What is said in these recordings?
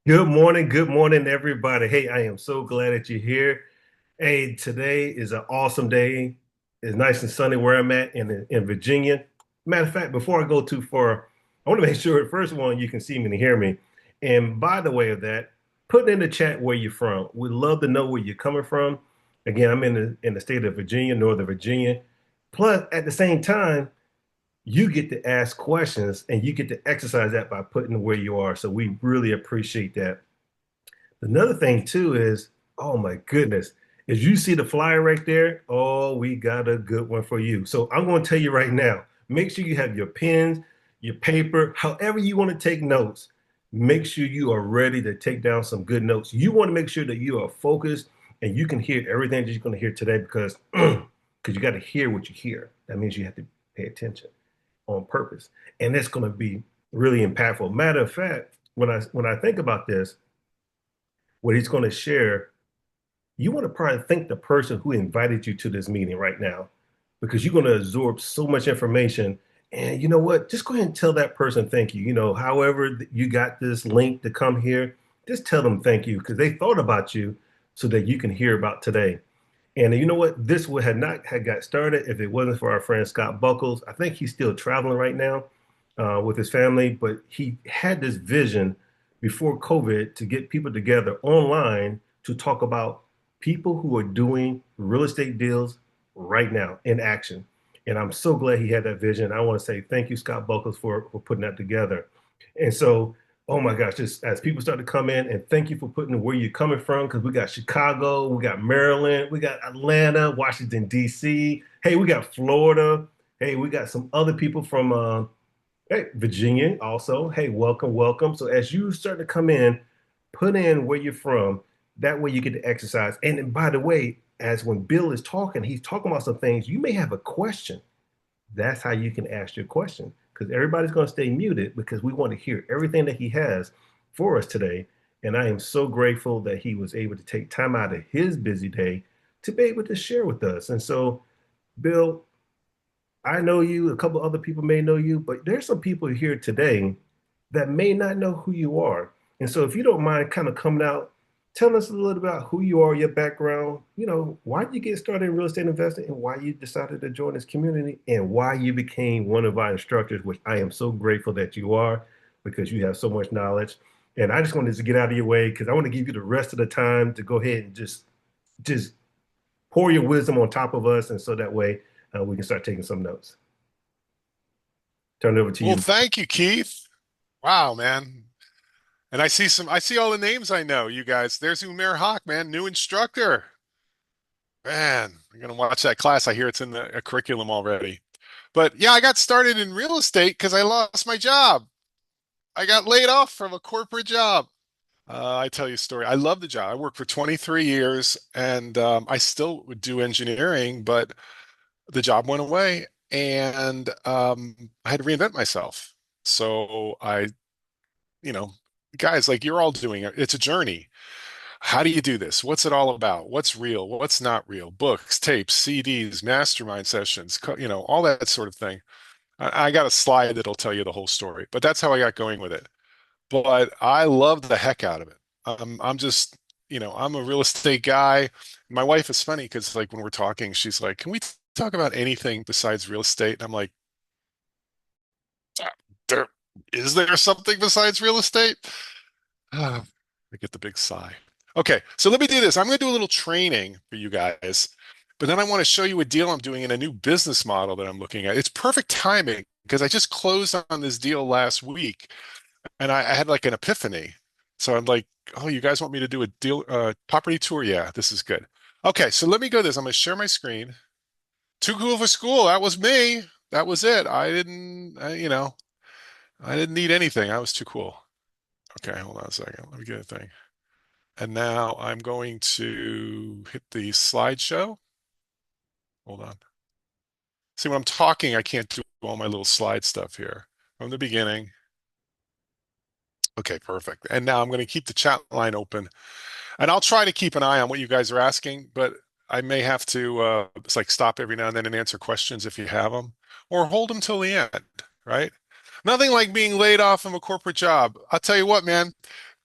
Good morning, everybody. Hey, I am so glad that you're here. Hey, today is an awesome day. It's nice and sunny where I'm at in Virginia. Matter of fact, before I go too far, I want to make sure, first one, you can see me and hear me. And by the way of that, put in the chat where you're from. We'd love to know where you're coming from. Again, I'm in the state of Virginia, Northern Virginia. Plus, at the same time, you get to ask questions and you get to exercise that by putting where you are. So we really appreciate that. Another thing too is, oh my goodness, as you see the flyer right there, oh, we got a good one for you. So I'm going to tell you right now, make sure you have your pens, your paper, however you want to take notes. Make sure you are ready to take down some good notes. You want to make sure that you are focused and you can hear everything that you're going to hear today because because you got to hear what you hear. That means you have to pay attention on purpose, and that's going to be really impactful. Matter of fact, when I think about this, what he's going to share, you want to probably thank the person who invited you to this meeting right now because you're going to absorb so much information. And you know what? Just go ahead and tell that person thank you. However you got this link to come here, just tell them thank you because they thought about you so that you can hear about today. And you know what? This would have not had got started if it wasn't for our friend Scott Buckles. I think he's still traveling right now with his family, but he had this vision before COVID to get people together online to talk about people who are doing real estate deals right now in action. And I'm so glad he had that vision. I want to say thank you, Scott Buckles, for putting that together. And so, oh my gosh, just as people start to come in, and thank you for putting where you're coming from, because we got Chicago, we got Maryland, we got Atlanta, Washington, D.C. Hey, we got Florida. Hey, we got some other people from hey, Virginia also. Hey, welcome, welcome. So as you start to come in, put in where you're from. That way you get to exercise. And by the way, as when Bill is talking, he's talking about some things. You may have a question. That's how you can ask your question because everybody's going to stay muted because we want to hear everything that he has for us today. And I am so grateful that he was able to take time out of his busy day to be able to share with us. And so, Bill, I know you, a couple other people may know you, but there's some people here today that may not know who you are. And so if you don't mind kind of coming out, tell us a little about who you are, your background, why did you get started in real estate investing and why you decided to join this community and why you became one of our instructors, which I am so grateful that you are because you have so much knowledge. And I just wanted to get out of your way because I want to give you the rest of the time to go ahead and just pour your wisdom on top of us. And so that way we can start taking some notes. Turn it over to Well, you. thank you, Keith. Wow, man. And I see all the names I know, you guys. There's Umair Haq, man, new instructor. Man, I'm gonna watch that class. I hear it's in the curriculum already. But yeah, I got started in real estate because I lost my job. I got laid off from a corporate job. I tell you a story. I love the job. I worked for 23 years and I still would do engineering, but the job went away and I had to reinvent myself. So you know, guys, like you're all doing it. It's a journey. How do you do this? What's it all about? What's real? What's not real? Books, tapes, CDs, mastermind sessions, all that sort of thing. I got a slide that'll tell you the whole story, but that's how I got going with it. But I love the heck out of it. I'm just, I'm a real estate guy. My wife is funny because like when we're talking, she's like, "Can we talk about anything besides real estate?" And I'm like, "There is there something besides real estate?" I get the big sigh. Okay, so let me do this. I'm going to do a little training for you guys, but then I want to show you a deal I'm doing in a new business model that I'm looking at. It's perfect timing because I just closed on this deal last week and I had like an epiphany. So I'm like, oh, you guys want me to do a deal, property tour? Yeah, this is good. Okay, so let me go this. I'm going to share my screen. Too cool for school. That was me. That was it. I didn't need anything. I was too cool. Okay, hold on a second. Let me get a thing. And now I'm going to hit the slideshow. Hold on. See, when I'm talking, I can't do all my little slide stuff here. From the beginning. Okay, perfect. And now I'm going to keep the chat line open. And I'll try to keep an eye on what you guys are asking, but I may have to it's like stop every now and then and answer questions if you have them, or hold them till the end, right? Nothing like being laid off from a corporate job. I'll tell you what, man.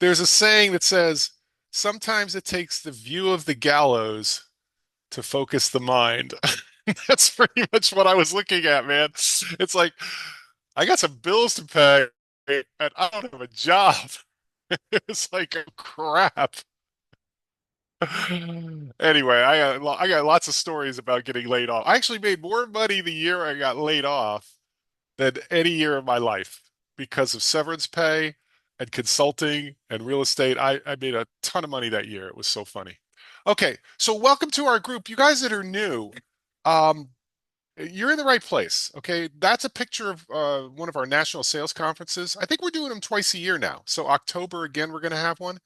There's a saying that says, sometimes it takes the view of the gallows to focus the mind. That's pretty much what I was looking at, man. It's like, I got some bills to pay and I don't have a job. It's like, oh, crap. Anyway, I got lots of stories about getting laid off. I actually made more money the year I got laid off than any year of my life because of severance pay and consulting and real estate. I made a ton of money that year. It was so funny. Okay, so welcome to our group. You guys that are new, um, you're in the right place. Okay, that's a picture of one of our national sales conferences. I think we're doing them twice a year now. So October again, we're going to have one.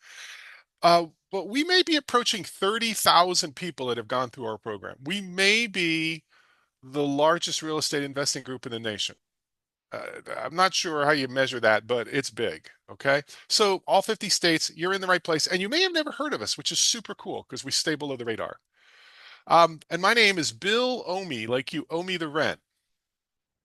But we may be approaching 30,000 people that have gone through our program. We may be the largest real estate investing group in the nation. I'm not sure how you measure that, but it's big. Okay. So all 50 states, you're in the right place. And you may have never heard of us, which is super cool because we stay below the radar. And my name is Bill Omi, like you owe me the rent.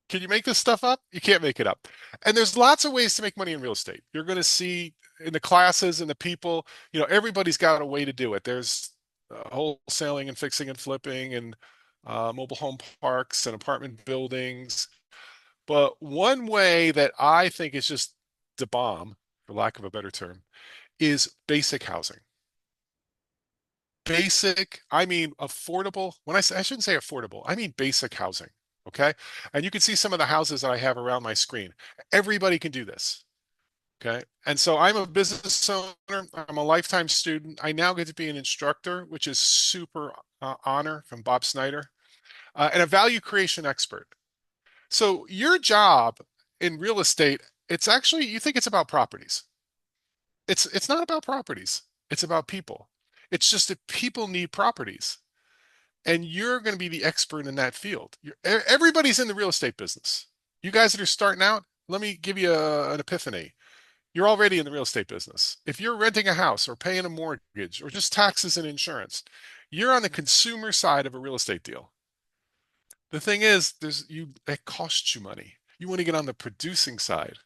Can you make this stuff up? You can't make it up. And there's lots of ways to make money in real estate. You're going to see in the classes and the people, everybody's got a way to do it. There's wholesaling and fixing and flipping and mobile home parks and apartment buildings. But one way that I think is just the bomb, for lack of a better term, is basic housing. Basic, I mean affordable. When I say, I shouldn't say affordable, I mean basic housing. Okay. And you can see some of the houses that I have around my screen. Everybody can do this. Okay. And so I'm a business owner. I'm a lifetime student. I now get to be an instructor, which is super honor from Bob Snyder, and a value creation expert. So your job in real estate, it's actually, you think it's about properties. It's not about properties. It's about people. It's just that people need properties. And you're going to be the expert in that field. Everybody's in the real estate business. You guys that are starting out, let me give you an epiphany. You're already in the real estate business. If you're renting a house or paying a mortgage or just taxes and insurance, you're on the consumer side of a real estate deal. The thing is, it costs you money. You want to get on the producing side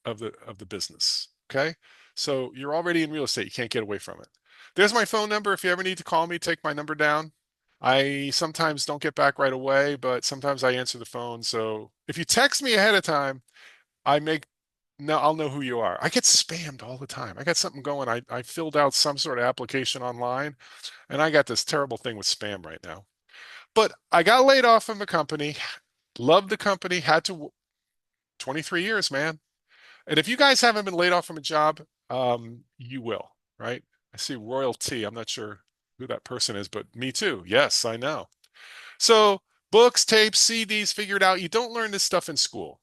of the business. Okay. So you're already in real estate. You can't get away from it. There's my phone number. If you ever need to call me, take my number down. I sometimes don't get back right away, but sometimes I answer the phone. So if you text me ahead of time, I make no, I'll know who you are. I get spammed all the time. I got something going. I filled out some sort of application online, and I got this terrible thing with spam right now. But I got laid off from the company, loved the company, had to 23 years, man. And if you guys haven't been laid off from a job, you will, right? I see royalty. I'm not sure who that person is, but me too. Yes, I know. So books, tapes, CDs, figured out you don't learn this stuff in school.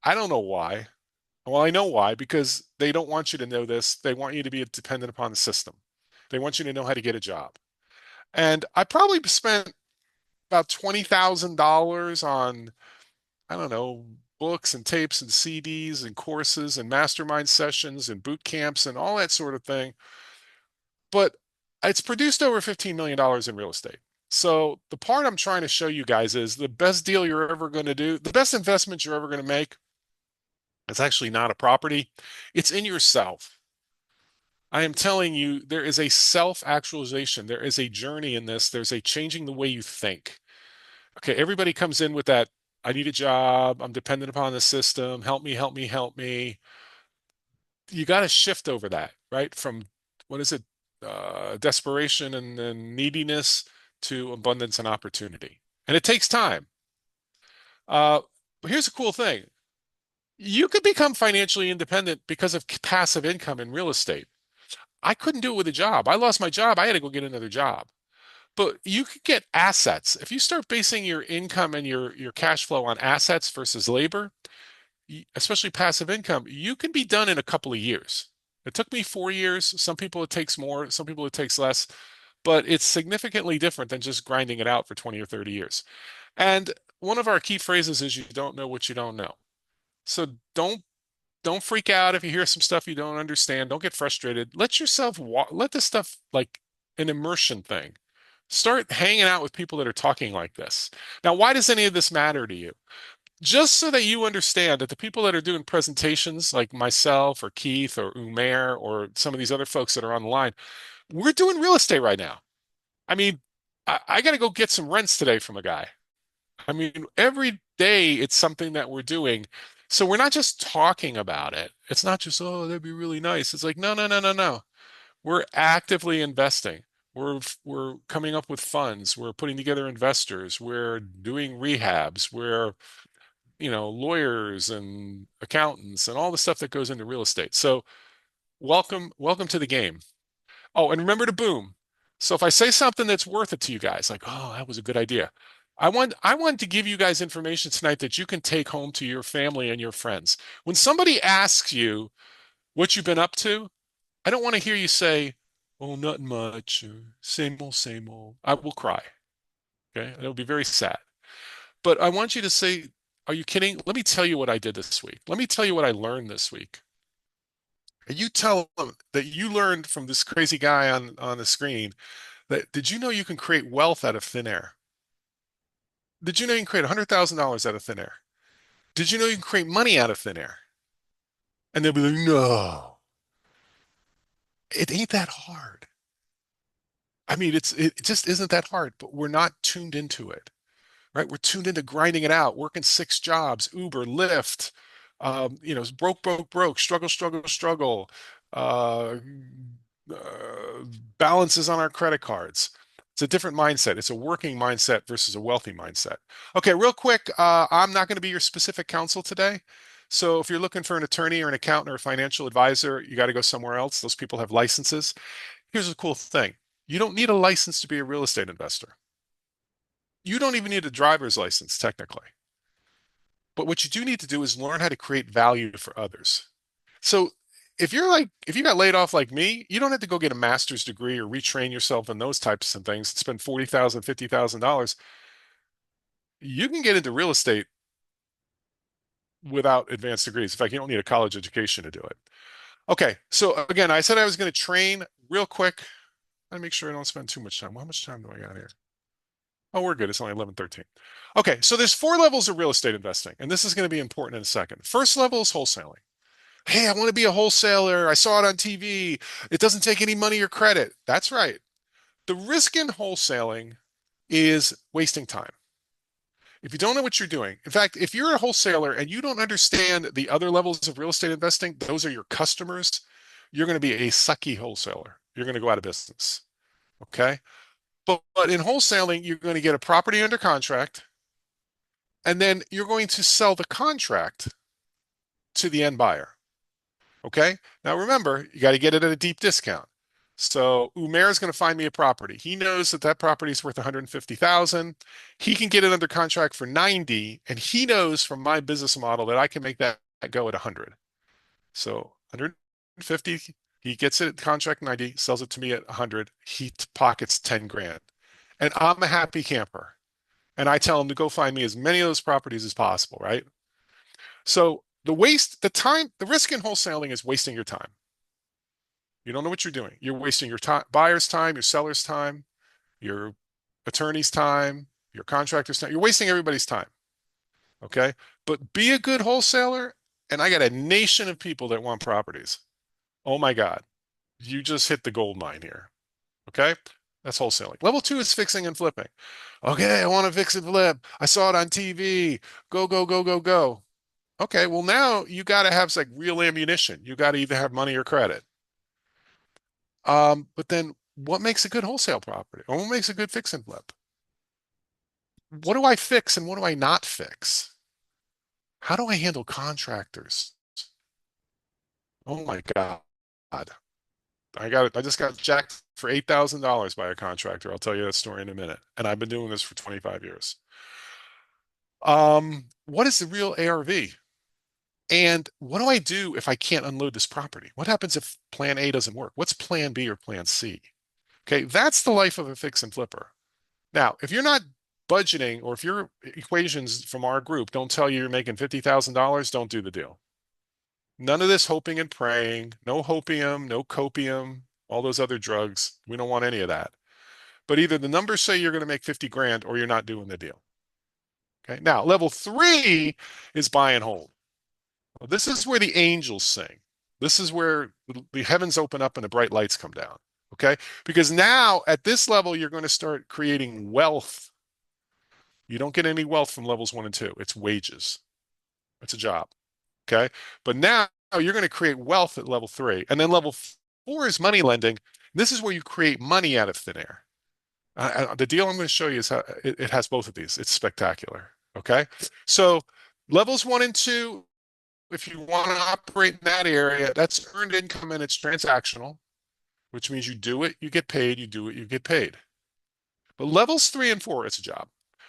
I don't know why. Well, I know why, because they don't want you to know this. They want you to be dependent upon the system. They want you to know how to get a job. And I probably spent about $20,000 on, I don't know, books and tapes and CDs and courses and mastermind sessions and boot camps and all that sort of thing. But it's produced over $15 million in real estate. So the part I'm trying to show you guys is the best deal you're ever going to do, the best investment you're ever going to make, it's actually not a property. It's in yourself. I am telling you, there is a self-actualization. There is a journey in this. There's a changing the way you think. Okay, everybody comes in with that, I need a job, I'm dependent upon the system, help me, help me, help me. You got to shift over that, right? From what is it? Desperation and neediness to abundance and opportunity. And it takes time. But here's a cool thing. You could become financially independent because of passive income in real estate. I couldn't do it with a job. I lost my job. I had to go get another job. But you could get assets. If you start basing your income and your cash flow on assets versus labor, especially passive income, you can be done in a couple of years. It took me 4 years. Some people it takes more, some people it takes less, but it's significantly different than just grinding it out for 20 or 30 years. And one of our key phrases is you don't know what you don't know. So don't freak out if you hear some stuff you don't understand. Don't get frustrated. Let yourself let this stuff like an immersion thing. Start hanging out with people that are talking like this. Now, why does any of this matter to you? just so that you understand that the people that are doing presentations like myself or Keith or Umair or some of these other folks that are on the line, we're doing real estate right now. I mean, I got to go get some rents today from a guy. I mean, every day it's something that we're doing. So we're not just talking about it. It's not just, oh, that'd be really nice. It's like, no, no, no, no, no. We're actively investing. We're coming up with funds. We're putting together investors. We're doing rehabs. We're, lawyers and accountants and all the stuff that goes into real estate. So welcome to the game. Oh, and remember to boom. So if I say something that's worth it to you guys, like, oh, that was a good idea. I want to give you guys information tonight that you can take home to your family and your friends. When somebody asks you what you've been up to, I don't want to hear you say, oh, nothing much, or same old, same old. I will cry. Okay. It'll be very sad. But I want you to say, are you kidding? Let me tell you what I did this week. Let me tell you what I learned this week. And you tell them that you learned from this crazy guy on the screen that did you know you can create wealth out of thin air? Did you know you can create $100,000 out of thin air? Did you know you can create money out of thin air? And they'll be like, no, it ain't that hard. I mean, it just isn't that hard, but we're not tuned into it, right? We're tuned into grinding it out, working 6 jobs, Uber, Lyft, broke, broke, broke, struggle, struggle, struggle, uh, uh, balances on our credit cards. It's a different mindset. It's a working mindset versus a wealthy mindset. Okay, real quick, I'm not going to be your specific counsel today. So if you're looking for an attorney or an accountant or a financial advisor, you got to go somewhere else. Those people have licenses. Here's a cool thing. You don't need a license to be a real estate investor. You don't even need a driver's license, technically. But what you do need to do is learn how to create value for others. So if you got laid off like me, you don't have to go get a master's degree or retrain yourself in those types of things, spend $40,000, $50,000. You can get into real estate without advanced degrees. In fact, you don't need a college education to do it. Okay, so again, I said I was going to train real quick. Let me make sure I don't spend too much time. How much time do I got here? Oh, we're good. It's only 11:13. Okay, so there's 4 levels of real estate investing, and this is going to be important in a second. First level is wholesaling. Hey, I want to be a wholesaler. I saw it on TV. It doesn't take any money or credit. That's right. The risk in wholesaling is wasting time. If you don't know what you're doing, in fact, if you're a wholesaler and you don't understand the other levels of real estate investing, those are your customers, you're going to be a sucky wholesaler. You're going to go out of business. Okay. But in wholesaling, you're going to get a property under contract, and then you're going to sell the contract to the end buyer. Okay. Now remember, you got to get it at a deep discount. So Umair is going to find me a property. He knows that that property is worth 150,000. He can get it under contract for 90, and he knows from my business model that I can make that go at 100. So 150, he gets it at contract 90, sells it to me at 100. He pockets 10 grand. And I'm a happy camper. And I tell him to go find me as many of those properties as possible, right? So the time, the risk in wholesaling is wasting your time. You don't know what you're doing. You're wasting your time, buyer's time, your seller's time, your attorney's time, your contractor's time. You're wasting everybody's time. Okay. But be a good wholesaler. And I got a nation of people that want properties. Oh my God. You just hit the gold mine here. Okay. That's wholesaling. Level 2 is fixing and flipping. Okay. I want to fix and flip. I saw it on TV. Go, go, go, go, go. Okay. Well, now you got to have like real ammunition. You got to either have money or credit. But then what makes a good wholesale property? Or what makes a good fix and flip? What do I fix and what do I not fix? How do I handle contractors? Oh my God. I just got jacked for $8,000 by a contractor. I'll tell you that story in a minute. And I've been doing this for 25 years. What is the real ARV? And what do I do if I can't unload this property? What happens if plan A doesn't work? What's plan B or plan C? Okay, that's the life of a fix and flipper. Now, if you're not budgeting or if your equations from our group don't tell you you're making $50,000, don't do the deal. None of this hoping and praying, no hopium, no copium, all those other drugs. We don't want any of that. But either the numbers say you're going to make 50 grand or you're not doing the deal. Okay. Now, level three is buy and hold. Well, this is where the angels sing. This is where the heavens open up and the bright lights come down. Okay. Because now at this level, you're going to start creating wealth. You don't get any wealth from levels one and two. It's wages. It's a job. Okay. But now you're going to create wealth at level three. And then level four is money lending. This is where you create money out of thin air. The deal I'm going to show you is how it has both of these. It's spectacular. Okay. So levels one and two, if you want to operate in that area, that's earned income and it's transactional, which means you do it, you get paid, you do it, you get paid. But levels three and four, it's a job.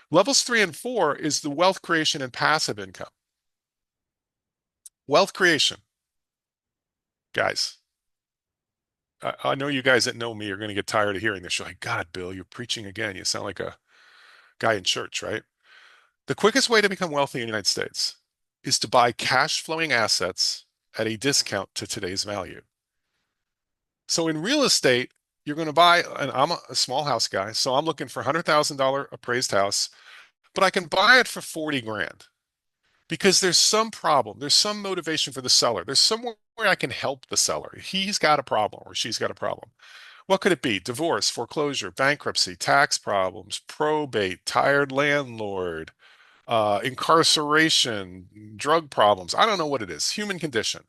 Levels three and four is the wealth creation and passive income. Wealth creation, guys. I know you guys that know me are going to get tired of hearing this. You're like, God, Bill, you're preaching again. You sound like a guy in church, right? The quickest way to become wealthy in the United States is to buy cash flowing assets at a discount to today's value. So in real estate, you're going to buy, and I'm a small house guy, so I'm looking for $100,000 appraised house, but I can buy it for 40 grand because there's some problem. There's some motivation for the seller. There's somewhere where I can help the seller. He's got a problem or she's got a problem. What could it be? Divorce, foreclosure, bankruptcy, tax problems, probate, tired landlord, incarceration, drug problems. I don't know what it is, human condition.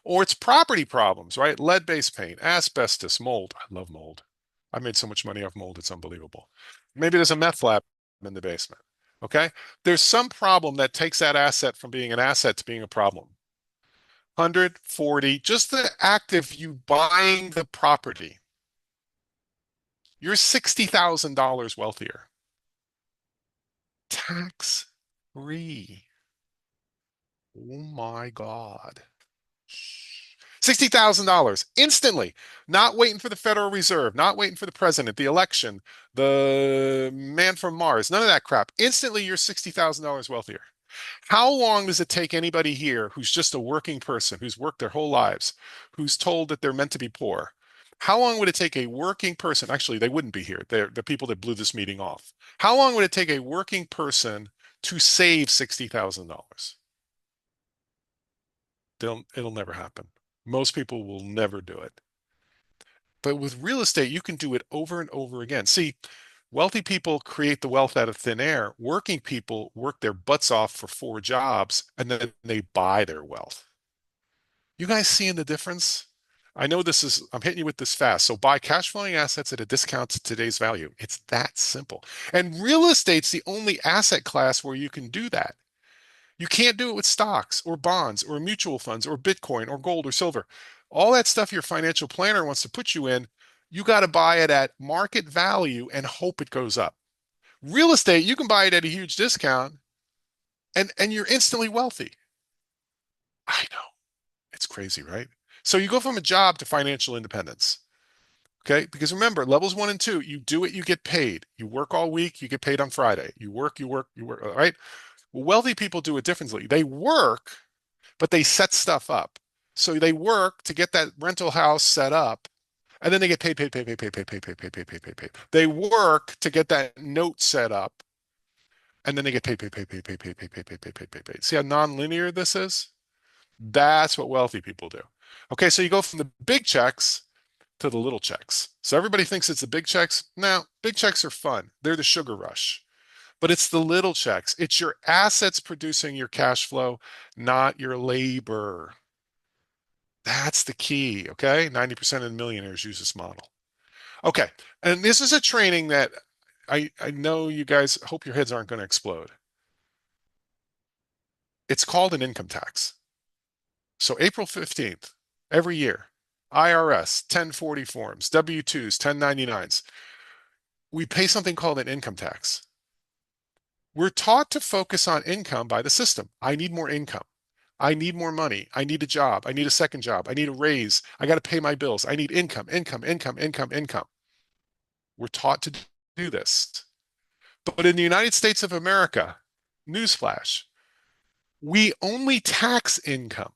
Or it's property problems, right? Lead-based paint, asbestos, mold. I love mold. I made so much money off mold, it's unbelievable. Maybe there's a meth lab in the basement. Okay. There's some problem that takes that asset from being an asset to being a problem. 140, just the act of you buying the property, you're $60,000 wealthier. Tax free. Oh my God. $60,000 instantly, not waiting for the Federal Reserve, not waiting for the president, the election, the man from Mars, none of that crap. Instantly, you're $60,000 wealthier. How long does it take anybody here who's just a working person, who's worked their whole lives, who's told that they're meant to be poor? How long would it take a working person? Actually, they wouldn't be here. They're the people that blew this meeting off. How long would it take a working person to save $60,000? It'll never happen. Most people will never do it. But with real estate, you can do it over and over again. See, wealthy people create the wealth out of thin air. Working people work their butts off for four jobs and then they buy their wealth. You guys seeing the difference? I know I'm hitting you with this fast. So buy cash flowing assets at a discount to today's value. It's that simple. And real estate's the only asset class where you can do that. You can't do it with stocks or bonds or mutual funds or Bitcoin or gold or silver. All that stuff your financial planner wants to put you in, you got to buy it at market value and hope it goes up. Real estate, you can buy it at a huge discount and you're instantly wealthy. I know. It's crazy, right? So you go from a job to financial independence. Okay. Because remember, levels one and two, you do it, you get paid. You work all week, you get paid on Friday. You work, you work, you work. All right. Well, wealthy people do it differently. They work, but they set stuff up. So they work to get that rental house set up, and then they get paid, paid, paid, paid, paid, paid, paid, paid, paid, paid, paid, paid, paid. They work to get that note set up, and then they get paid, paid, paid, paid, paid, paid, paid, paid, paid, paid, paid, paid, paid. See how nonlinear this is? That's what wealthy people do. Okay, so you go from the big checks to the little checks. So everybody thinks it's the big checks. No, big checks are fun. They're the sugar rush. But it's the little checks. It's your assets producing your cash flow, not your labor. That's the key, okay? 90% of the millionaires use this model. Okay, and this is a training that I know you guys hope your heads aren't going to explode. It's called an income tax. So April 15th, every year, IRS, 1040 forms, W-2s, 1099s, we pay something called an income tax. We're taught to focus on income by the system. I need more income. I need more money. I need a job. I need a second job. I need a raise. I got to pay my bills. I need income, income, income, income, income. We're taught to do this. But in the United States of America, newsflash, we only tax income.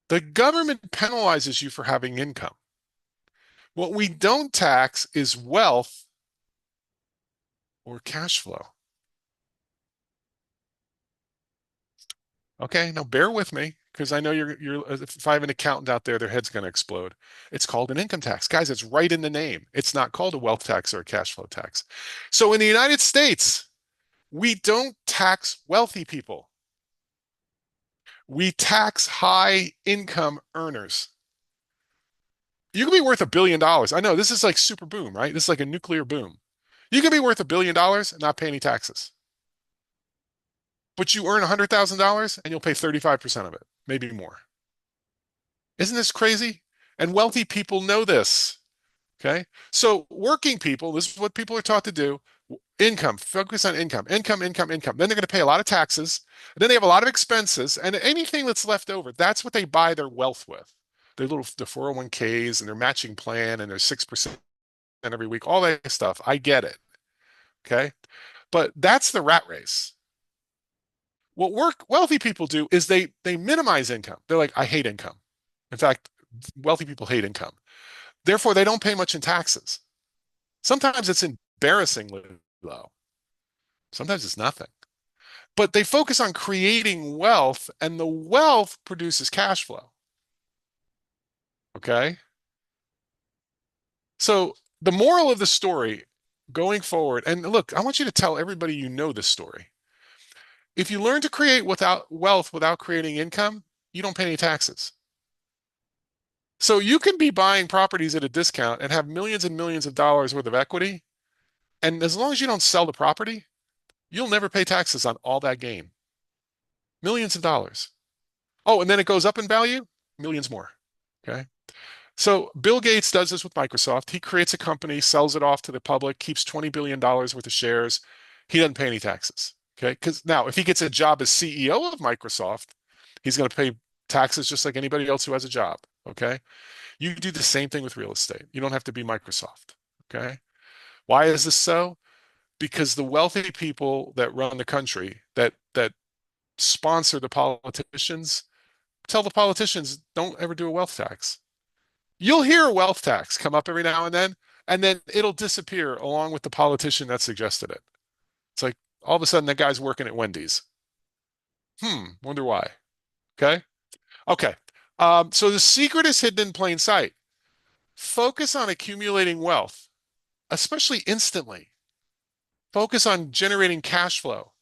The government penalizes you for having income. What we don't tax is wealth or cash flow. Okay, now bear with me because I know if I have an accountant out there, their head's going to explode. It's called an income tax. Guys, it's right in the name. It's not called a wealth tax or a cash flow tax. So in the United States, we don't tax wealthy people. We tax high income earners. You can be worth $1 billion. I know this is like super boom, right? This is like a nuclear boom. You can be worth $1 billion and not pay any taxes. But you earn $100,000 and you'll pay 35% of it, maybe more. Isn't this crazy? And wealthy people know this. Okay. So working people, this is what people are taught to do. Income, focus on income, income, income, income. Then they're going to pay a lot of taxes. Then they have a lot of expenses, and anything that's left over, that's what they buy their wealth with. The 401ks and their matching plan and their 6% every week, all that stuff. I get it. Okay. But that's the rat race. What wealthy people do is they minimize income. They're like, I hate income. In fact, wealthy people hate income. Therefore, they don't pay much in taxes. Sometimes it's embarrassingly low. Sometimes it's nothing. But they focus on creating wealth, and the wealth produces cash flow. Okay. So the moral of the story going forward, and look, I want you to tell everybody you know this story. If you learn to create without wealth without creating income, you don't pay any taxes. So you can be buying properties at a discount and have millions and millions of dollars worth of equity. And as long as you don't sell the property, you'll never pay taxes on all that gain. Millions of dollars. Oh, and then it goes up in value, millions more. Okay. So Bill Gates does this with Microsoft. He creates a company, sells it off to the public, keeps $20 billion worth of shares. He doesn't pay any taxes. Okay. Because now, if he gets a job as CEO of Microsoft, he's going to pay taxes just like anybody else who has a job. Okay. You do the same thing with real estate. You don't have to be Microsoft. Okay. Why is this so? Because the wealthy people that run the country, that sponsor the politicians, tell the politicians don't ever do a wealth tax. You'll hear a wealth tax come up every now and then it'll disappear along with the politician that suggested it. It's like all of a sudden that guy's working at Wendy's. Wonder why. Okay. Okay. So the secret is hidden in plain sight. Focus on accumulating wealth, especially instantly. Focus on generating cash flow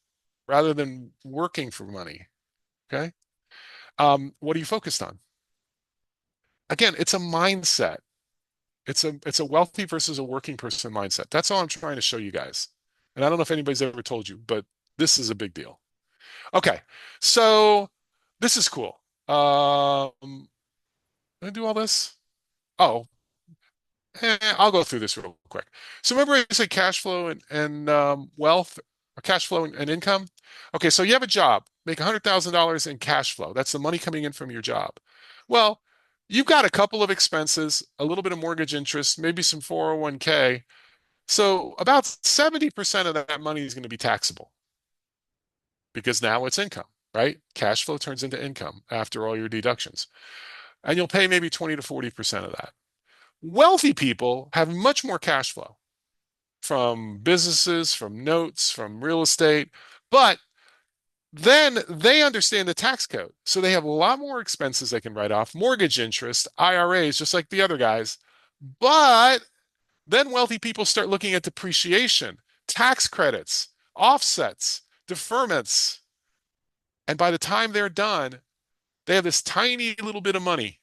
rather than working for money. Okay. What are you focused on? Again, it's a mindset. It's a wealthy versus a working person mindset. That's all I'm trying to show you guys. And I don't know if anybody's ever told you, but this is a big deal. Okay, so this is cool. Did I do all this? Oh, I'll go through this real quick. So remember I said cash flow and wealth, or cash flow and income? Okay, so you have a job, make $100,000 in cash flow. That's the money coming in from your job. Well, you've got a couple of expenses, a little bit of mortgage interest, maybe some 401k. So about 70% of that money is going to be taxable because now it's income, right? Cash flow turns into income after all your deductions. And you'll pay maybe 20 to 40% of that. Wealthy people have much more cash flow from businesses, from notes, from real estate, but then they understand the tax code. So they have a lot more expenses they can write off, mortgage interest, IRAs, just like the other guys. But then wealthy people start looking at depreciation, tax credits, offsets, deferments. And by the time they're done, they have this tiny little bit of money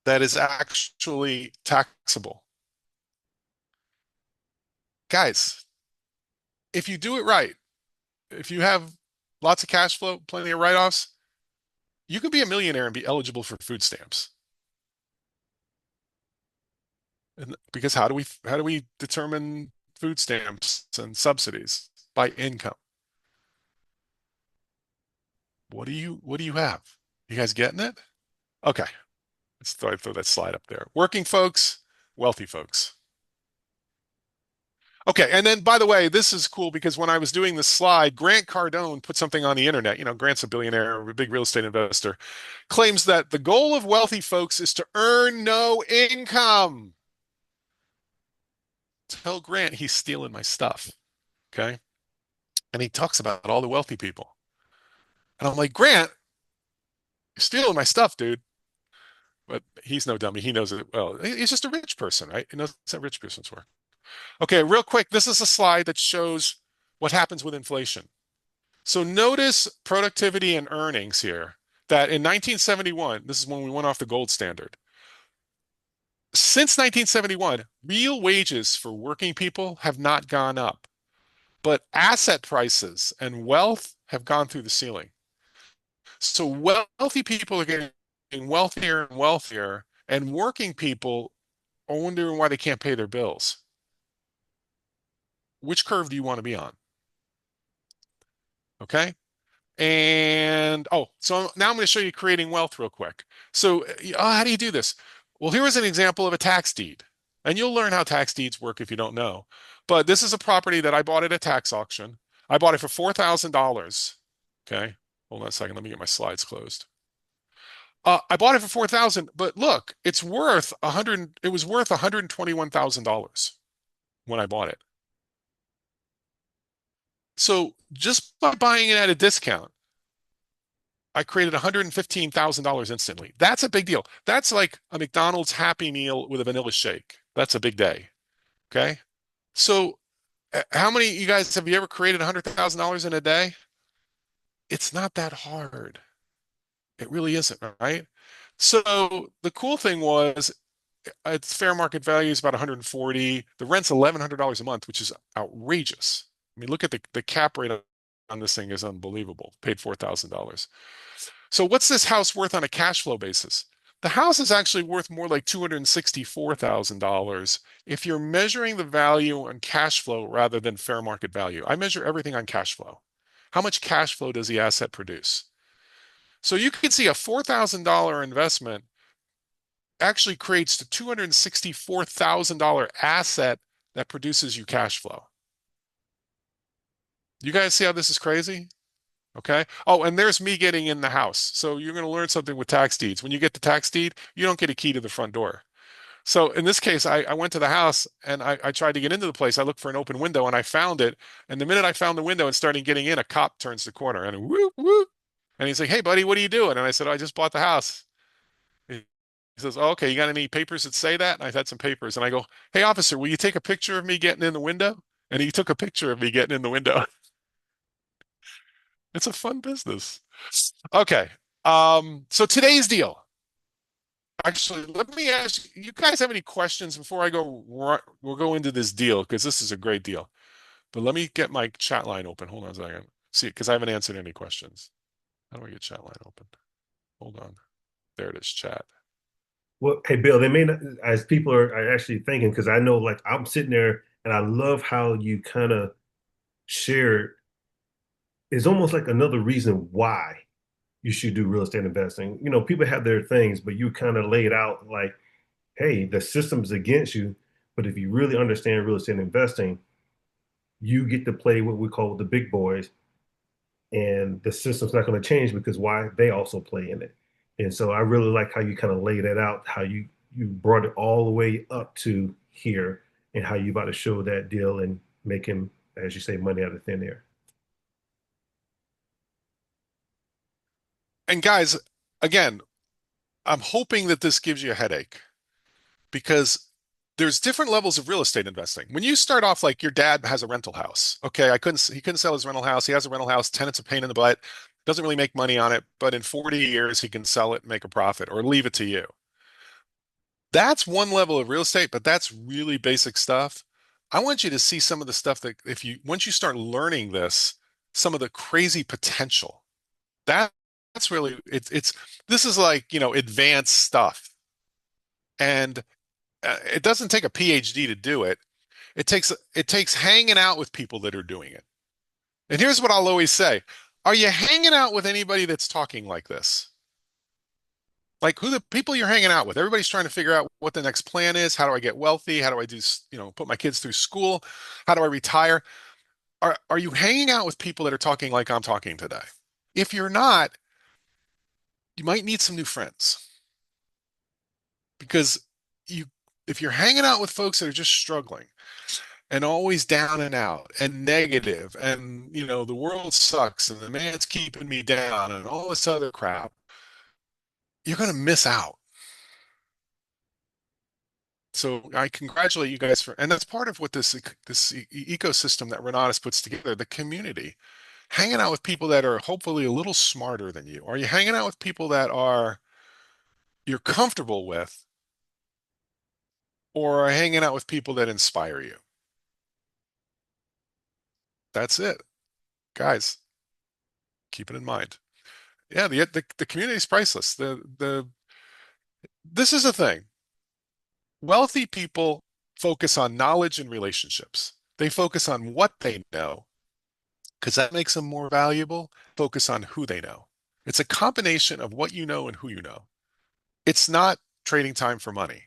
that is actually taxable. Guys, if you do it right, if you have lots of cash flow, plenty of write-offs, you can be a millionaire and be eligible for food stamps. And because how do we determine food stamps and subsidies? By income. What do you have? You guys getting it? Okay. Let's throw that slide up there. Working folks, wealthy folks. Okay, and then by the way, this is cool because when I was doing this slide, Grant Cardone put something on the internet. Grant's a billionaire, a big real estate investor, claims that the goal of wealthy folks is to earn no income. Tell Grant he's stealing my stuff. Okay. And he talks about all the wealthy people. And I'm like, Grant, you're stealing my stuff, dude. But he's no dummy. He knows it well. He's just a rich person, right? He knows how rich persons work. Okay, real quick. This is a slide that shows what happens with inflation. So notice productivity and earnings here. That in 1971, this is when we went off the gold standard. Since 1971, real wages for working people have not gone up, but asset prices and wealth have gone through the ceiling. So wealthy people are getting wealthier and wealthier, and working people are wondering why they can't pay their bills. Which curve do you want to be on? Okay. And so now I'm going to show you creating wealth real quick. So, how do you do this? Well, here is an example of a tax deed. And you'll learn how tax deeds work if you don't know. But this is a property that I bought at a tax auction. I bought it for $4,000. Okay. Hold on a second. Let me get my slides closed. I bought it for 4,000, but look, it's worth 100, it was worth $121,000 when I bought it. So just by buying it at a discount, I created $115,000 instantly. That's a big deal. That's like a McDonald's Happy Meal with a vanilla shake. That's a big day. Okay. So, how many you guys have you ever created $100,000 in a day? It's not that hard. It really isn't, right? So, the cool thing was its fair market value is about 140. The rent's $1,100 a month, which is outrageous. I mean, look at the cap rate on this thing is unbelievable. Paid $4,000. So what's this house worth on a cash flow basis? The house is actually worth more like $264,000 if you're measuring the value on cash flow rather than fair market value. I measure everything on cash flow. How much cash flow does the asset produce? So you can see a $4,000 investment actually creates the $264,000 asset that produces you cash flow. You guys see how this is crazy? Okay. Oh, and there's me getting in the house. So you're going to learn something with tax deeds. When you get the tax deed, you don't get a key to the front door. So in this case, I went to the house and I tried to get into the place. I looked for an open window and I found it. And the minute I found the window and started getting in, a cop turns the corner and whoop, whoop. And he's like, "Hey, buddy, what are you doing?" And I said, "Oh, I just bought the house." He says, "Oh, okay, you got any papers that say that?" And I've had some papers. And I go, "Hey, officer, will you take a picture of me getting in the window?" And he took a picture of me getting in the window. It's a fun business. Okay. So today's deal. Actually, let me ask you, you guys have any questions before I go? We'll go into this deal because this is a great deal. But let me get my chat line open. Hold on a second. See, because I haven't answered any questions. How do I get chat line open? Hold on. There it is, chat. Well, hey Bill, they may not, as people are actually thinking, because I know like I'm sitting there and I love how you kind of share. It's almost like another reason why you should do real estate investing. You know, people have their things, but you kind of laid out like, hey, the system's against you, but if you really understand real estate investing, you get to play what we call the big boys, and the system's not going to change because why they also play in it. And so I really like how you kind of laid that out, how you brought it all the way up to here, and how you about to show that deal and make him, as you say, money out of thin air. And guys, again, I'm hoping that this gives you a headache because there's different levels of real estate investing. When you start off like your dad has a rental house. Okay, he couldn't sell his rental house. He has a rental house, tenant's a pain in the butt, doesn't really make money on it, but in 40 years he can sell it and make a profit or leave it to you. That's one level of real estate, but that's really basic stuff. I want you to see some of the stuff that if you once you start learning this, some of the crazy potential. That that's really it's this is like, advanced stuff. And it doesn't take a PhD to do it. It takes hanging out with people that are doing it. And here's what I'll always say. Are you hanging out with anybody that's talking like this? Like who the people you're hanging out with? Everybody's trying to figure out what the next plan is. How do I get wealthy? How do I do, put my kids through school? How do I retire? Are you hanging out with people that are talking like I'm talking today? If you're not, you might need some new friends because you if you're hanging out with folks that are just struggling, and always down and out and negative and the world sucks and the man's keeping me down and all this other crap, you're going to miss out. So I congratulate you guys for, and that's part of what this ecosystem that Renatus puts together, the community. Hanging out with people that are hopefully a little smarter than you. Are you hanging out with people that are you're comfortable with, or are hanging out with people that inspire you? That's it, guys. Keep it in mind. Yeah, the community is priceless. The This is a thing. Wealthy people focus on knowledge and relationships. They focus on what they know because that makes them more valuable. Focus on who they know. It's a combination of what you know and who you know. It's not trading time for money,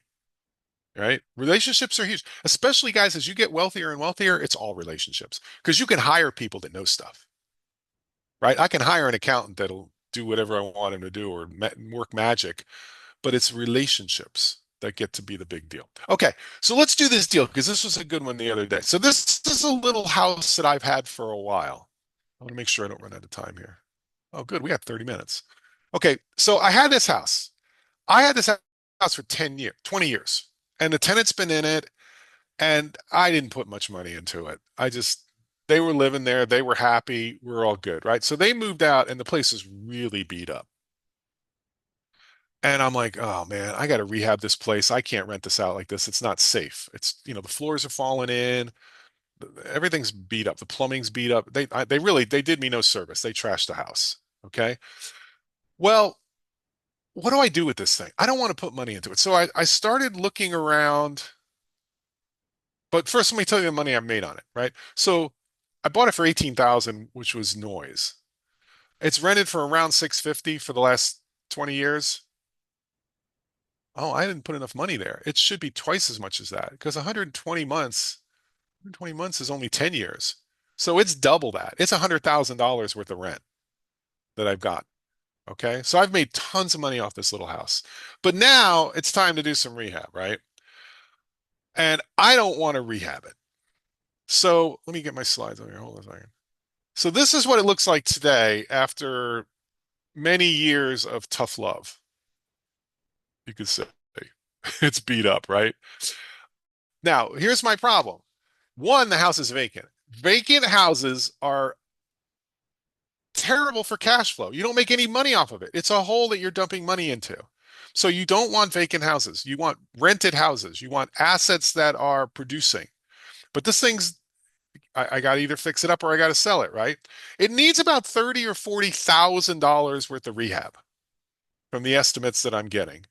right? Relationships are huge, especially guys, as you get wealthier and wealthier, it's all relationships because you can hire people that know stuff, right? I can hire an accountant that'll do whatever I want him to do or work magic, but it's relationships that get to be the big deal. Okay, so let's do this deal because this was a good one the other day. So this is a little house that I've had for a while. I want to make sure I don't run out of time here. Oh, good. We got 30 minutes. Okay, so I had this house. I had this house for 10 years, 20 years, and the tenant's been in it, and I didn't put much money into it. They were living there, they were happy, we're all good, right? So they moved out, and the place is really beat up. And I'm like, oh man, I got to rehab this place. I can't rent this out like this. It's not safe. The floors are falling in. Everything's beat up. The plumbing's beat up. They did me no service. They trashed the house. Okay. Well, what do I do with this thing? I don't want to put money into it. So I started looking around. But first, let me tell you the money I made on it, right? So I bought it for 18,000, which was noise. It's rented for around 650 for the last 20 years. Oh, I didn't put enough money there. It should be twice as much as that because 120 months is only 10 years. So it's double that. It's $100,000 worth of rent that I've got. Okay. So I've made tons of money off this little house. But now it's time to do some rehab, right? And I don't want to rehab it. So let me get my slides on here. Hold on a second. So this is what it looks like today after many years of tough love. You could say it's beat up, right? Now, here's my problem. One, the house is vacant. Vacant houses are terrible for cash flow. You don't make any money off of it. It's a hole that you're dumping money into. So you don't want vacant houses. You want rented houses. You want assets that are producing. But this thing's I got to either fix it up or I got to sell it, right? It needs about 30 or $40,000 worth of rehab from the estimates that I'm getting.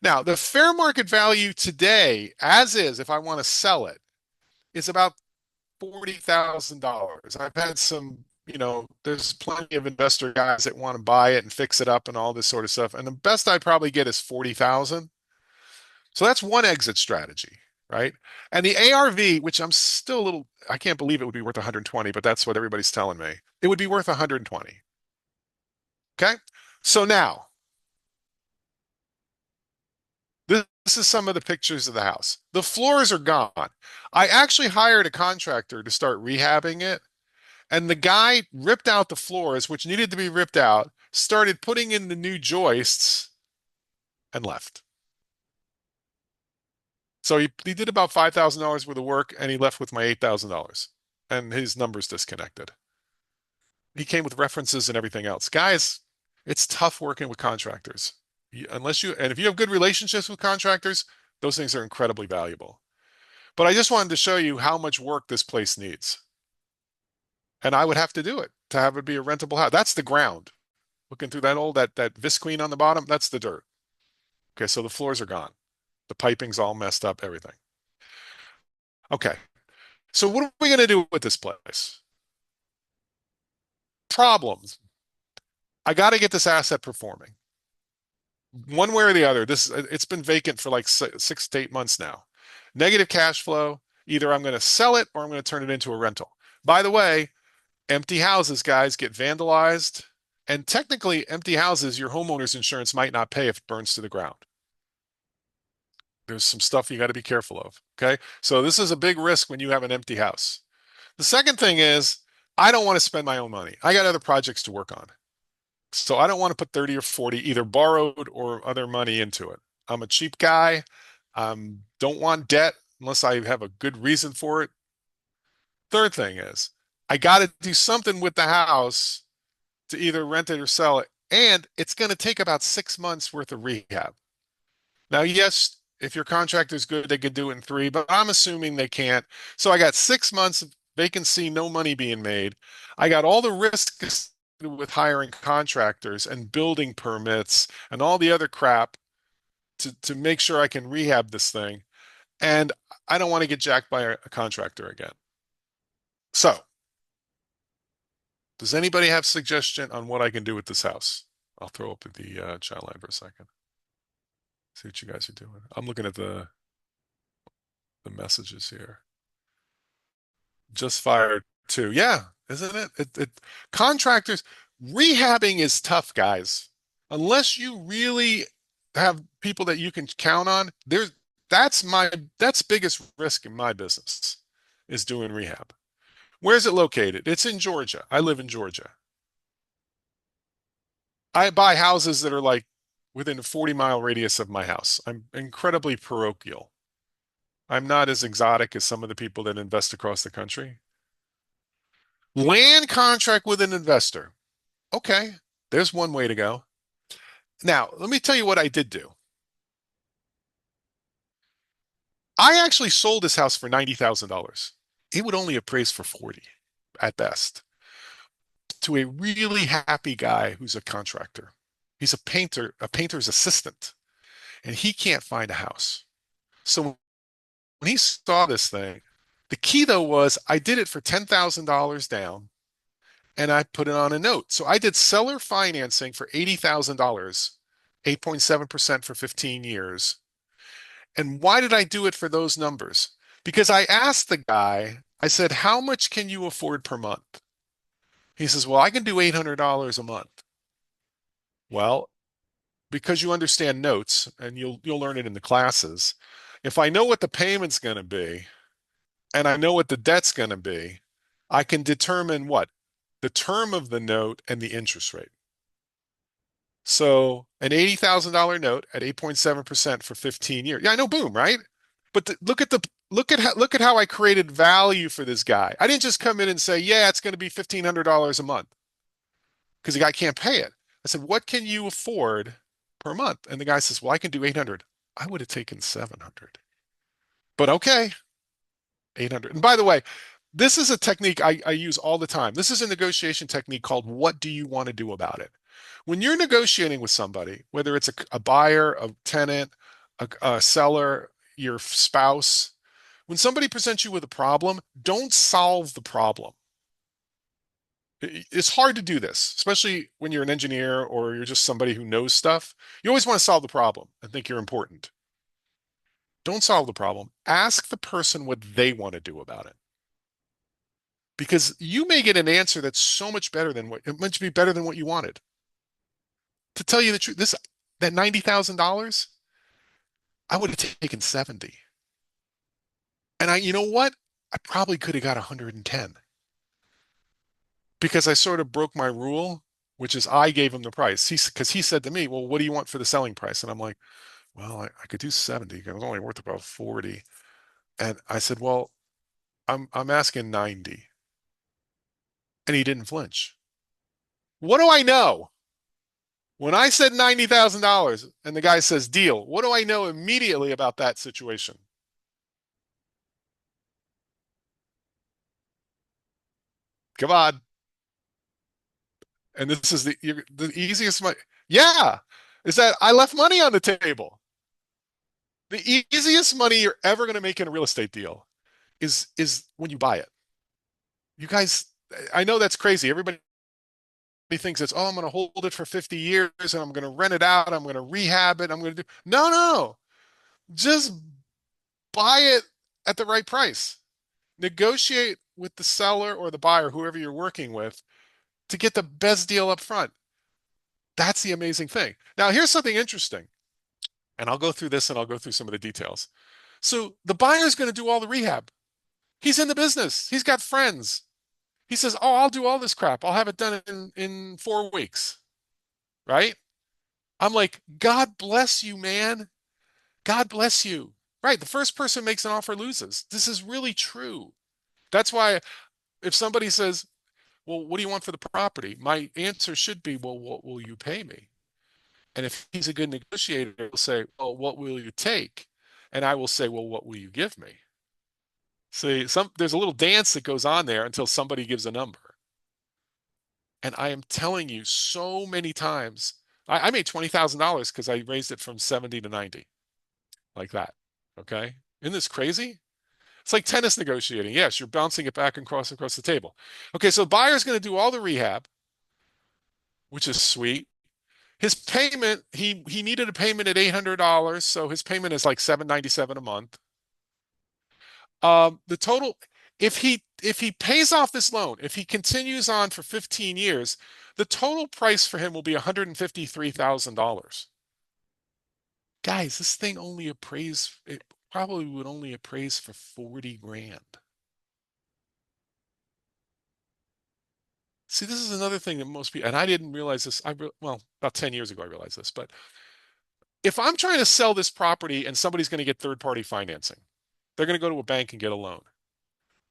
Now, the fair market value today, as is, if I want to sell it, is about $40,000. I've had there's plenty of investor guys that want to buy it and fix it up and all this sort of stuff. And the best I probably get is 40,000. So that's one exit strategy, right? And the ARV, which I can't believe it would be worth 120, but that's what everybody's telling me. It would be worth 120. Okay. So now this is some of the pictures of the house. The floors are gone. I actually hired a contractor to start rehabbing it. And the guy ripped out the floors, which needed to be ripped out, started putting in the new joists, and left. So he did about $5,000 worth of work and he left with my $8,000 and his numbers disconnected. He came with references and everything else. Guys, it's tough working with contractors. And if you have good relationships with contractors, those things are incredibly valuable. But I just wanted to show you how much work this place needs. And I would have to do it to have it be a rentable house. That's the ground. Looking through that visqueen on the bottom, that's the dirt. Okay, so the floors are gone. The piping's all messed up, everything. Okay, so what are we going to do with this place? Problems. I got to get this asset performing. One way or the other. It's been vacant for like 6 to 8 months now. Negative cash flow. Either I'm going to sell it or I'm going to turn it into a rental. By the way, empty houses, guys, get vandalized. And technically, empty houses, your homeowner's insurance might not pay if it burns to the ground. There's some stuff you got to be careful of. Okay. So this is a big risk when you have an empty house. The second thing is I don't want to spend my own money. I got other projects to work on. So I don't want to put 30 or 40 either borrowed or other money into it. I'm a cheap guy. Don't want debt unless I have a good reason for it. Third thing is I got to do something with the house to either rent it or sell it. And it's going to take about 6 months worth of rehab. Now, yes, if your contractor's good, they could do it in three, but I'm assuming they can't. So I got 6 months of vacancy, no money being made. I got all the risks with hiring contractors and building permits and all the other crap to make sure I can rehab this thing. And I don't want to get jacked by a contractor again. So, does anybody have suggestion on what I can do with this house? I'll throw up the chat line for a second. See what you guys are doing. I'm looking at the messages here. Just fired too. Yeah, isn't it? Contractors rehabbing is tough, guys. Unless you really have people that you can count on, that's biggest risk in my business is doing rehab. Where's it located? It's in Georgia. I live in Georgia. I buy houses that are like within a 40-mile radius of my house. I'm incredibly parochial. I'm not as exotic as some of the people that invest across the country. Land contract with an investor. Okay, there's one way to go. Now, let me tell you what I did do. I actually sold this house for $90,000. It would only appraise for 40 at best to a really happy guy who's a contractor. He's a painter's assistant, and he can't find a house. So when he saw this thing, the key though was I did it for $10,000 down and I put it on a note. So I did seller financing for $80,000, 8.7% for 15 years. And why did I do it for those numbers? Because I asked the guy, I said, how much can you afford per month? He says, well, I can do $800 a month. Well, because you understand notes and you'll learn it in the classes. If I know what the payment's going to be and I know what the debt's going to be, I can determine what? The term of the note and the interest rate. So an $80,000 note at 8.7% for 15 years. Yeah, I know, boom, right? But look at how I created value for this guy. I didn't just come in and say, yeah, it's going to be $1,500 a month because the guy can't pay it. I said, what can you afford per month? And the guy says, well, I can do 800. I would have taken 700. But okay, 800. And by the way, this is a technique I use all the time. This is a negotiation technique called what do you want to do about it? When you're negotiating with somebody, whether it's a buyer, a tenant, a seller, your spouse, when somebody presents you with a problem, don't solve the problem. It's hard to do this, especially when you're an engineer or you're just somebody who knows stuff. You always want to solve the problem and think you're important. Don't solve the problem. Ask the person what they want to do about it. Because you may get an answer that's so much better than what it might be better than what you wanted. To tell you the truth, that $90,000, I would have taken 70. And you know what? I probably could have got 110 because I sort of broke my rule, which is I gave him the price. Because he said to me, well, what do you want for the selling price? And I'm like, well, I could do 70. It was only worth about 40. And I said, well, I'm asking 90. And he didn't flinch. What do I know? When I said $90,000 and the guy says deal, what do I know immediately about that situation? Come on. And this is the easiest money. Yeah, is that I left money on the table. The easiest money you're ever going to make in a real estate deal is when you buy it. You guys, I know that's crazy. Everybody thinks it's, oh, I'm going to hold it for 50 years and I'm going to rent it out. I'm going to rehab it. I'm going to do, no. Just buy it at the right price. Negotiate with the seller or the buyer, whoever you're working with, to get the best deal up front. That's the amazing thing. Now, here's something interesting. And I'll go through this and I'll go through some of the details. So the buyer's going to do all the rehab. He's in the business. He's got friends. He says, "Oh, I'll do all this crap. I'll have it done in 4 weeks." Right? I'm like, God bless you, man. God bless you. Right. The first person makes an offer loses. This is really true. That's why if somebody says, "Well, what do you want for the property?" My answer should be, "Well, what will you pay me?" And if he's a good negotiator, he'll say, "Well, what will you take?" And I will say, "Well, what will you give me?" See, there's a little dance that goes on there until somebody gives a number. And I am telling you so many times, I made $20,000 because I raised it from 70 to 90, like that. Okay. Isn't this crazy? It's like tennis negotiating. Yes, you're bouncing it back and across the table. Okay, so the buyer's going to do all the rehab, which is sweet. His payment, he needed a payment at $800, so his payment is like $797 a month. The total, if he pays off this loan, if he continues on for 15 years, the total price for him will be $153,000. Guys, this thing it probably would only appraise for 40 grand. See, this is another thing that most people, and I didn't realize this, well, about 10 years ago I realized this, but if I'm trying to sell this property and somebody's going to get third-party financing, they're going to go to a bank and get a loan.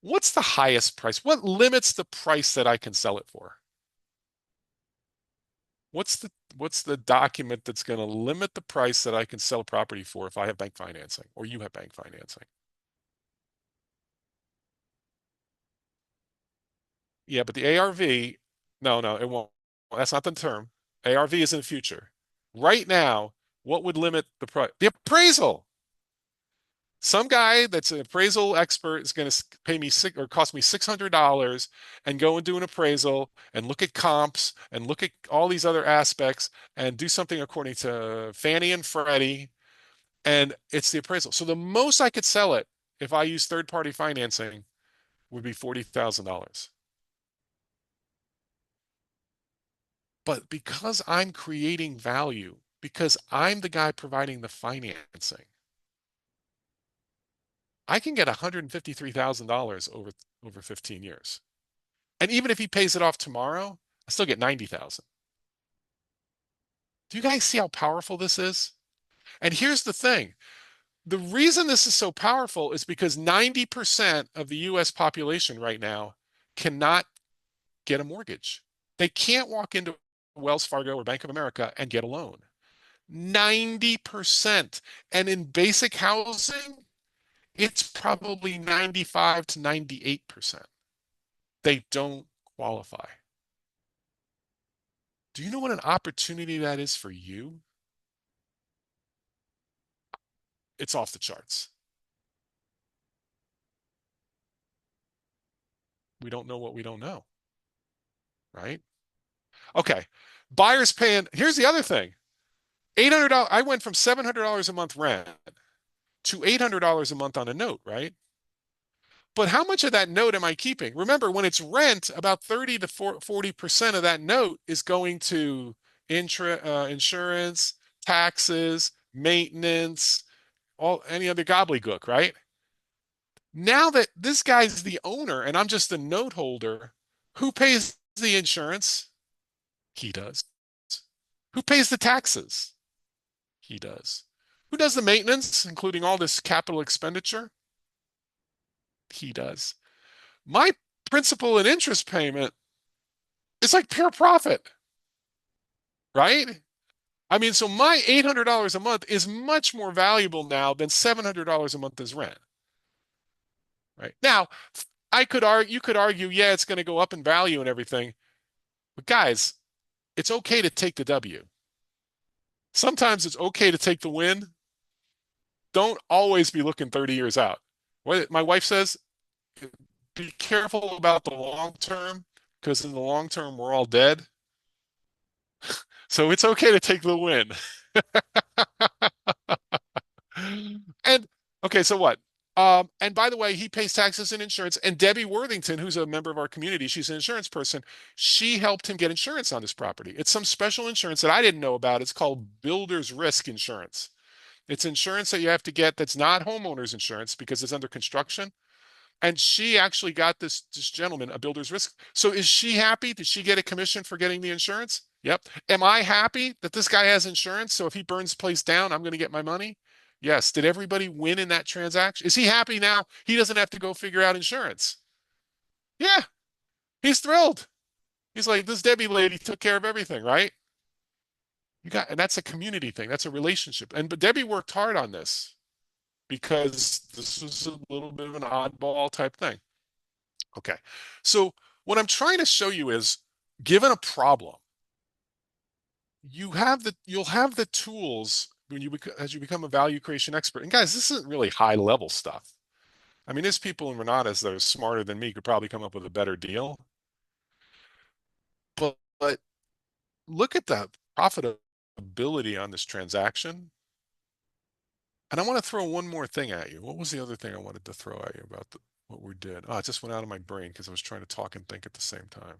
What's the highest price? What limits the price that I can sell it for? What's the document that's going to limit the price that I can sell a property for if I have bank financing or you have bank financing? Yeah, but the ARV, no, it won't. That's not the term. ARV is in the future. Right now, what would limit the price? The appraisal. Some guy that's an appraisal expert is going to pay me six or cost me $600 and go and do an appraisal and look at comps and look at all these other aspects and do something according to Fannie and Freddie. And it's the appraisal. So the most I could sell it if I use third-party financing would be $40,000. But because I'm creating value, because I'm the guy providing the financing, I can get $153,000 over 15 years. And even if he pays it off tomorrow, I still get 90,000. Do you guys see how powerful this is? And here's the thing. The reason this is so powerful is because 90% of the US population right now cannot get a mortgage. They can't walk into Wells Fargo or Bank of America and get a loan. 90%. And in basic housing, it's probably 95 to 98%. They don't qualify. Do you know what an opportunity that is for you? It's off the charts. We don't know what we don't know, right? Okay. Buyers paying, here's the other thing. $800, I went from $700 a month rent to $800 a month on a note, right? But how much of that note am I keeping? Remember, when it's rent, about 30 to 40% of that note is going to insurance, taxes, maintenance, any other gobbledygook, right? Now that this guy's the owner and I'm just the note holder, who pays the insurance? He does. Who pays the taxes? He does. Who does the maintenance, including all this capital expenditure? He does. My principal and interest payment is like pure profit, right? I mean, so my $800 a month is much more valuable now than $700 a month as rent, right? Now, you could argue, yeah, it's going to go up in value and everything. But guys, it's okay to take the W. Sometimes it's okay to take the win. Don't always be looking 30 years out. What my wife says, be careful about the long term because in the long term, we're all dead. So it's okay to take the win. And okay, so what? And by the way, he pays taxes and insurance. And Debbie Worthington, who's a member of our community, she's an insurance person. She helped him get insurance on this property. It's some special insurance that I didn't know about. It's called builder's risk insurance. It's insurance that you have to get that's not homeowners insurance because it's under construction. And she actually got this gentleman a builder's risk. So is she happy? Did she get a commission for getting the insurance? Yep. Am I happy that this guy has insurance? So if he burns the place down, I'm going to get my money? Yes. Did everybody win in that transaction? Is he happy now? He doesn't have to go figure out insurance. Yeah, he's thrilled. He's like, this Debbie lady took care of everything, right? And that's a community thing. That's a relationship. But Debbie worked hard on this because this was a little bit of an oddball type thing. Okay. So what I'm trying to show you is given a problem, you'll have the tools when as you become a value creation expert. And guys, this isn't really high level stuff. I mean, there's people in Renatas that are smarter than me could probably come up with a better deal. But look at the profitability on this transaction. And I want to throw one more thing at you. What was the other thing I wanted to throw at you about what we did? Oh, it just went out of my brain because I was trying to talk and think at the same time.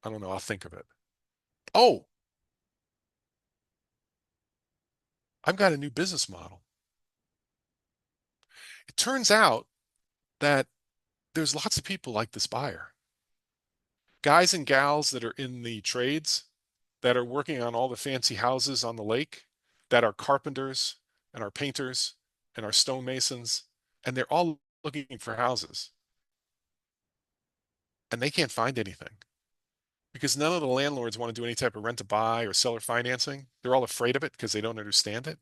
I don't know. I'll think of it. Oh, I've got a new business model. It turns out that there's lots of people like this buyer. Guys and gals that are in the trades that are working on all the fancy houses on the lake, that are carpenters and are painters and are stonemasons, and they're all looking for houses. And they can't find anything because none of the landlords want to do any type of rent to buy or seller financing. They're all afraid of it because they don't understand it.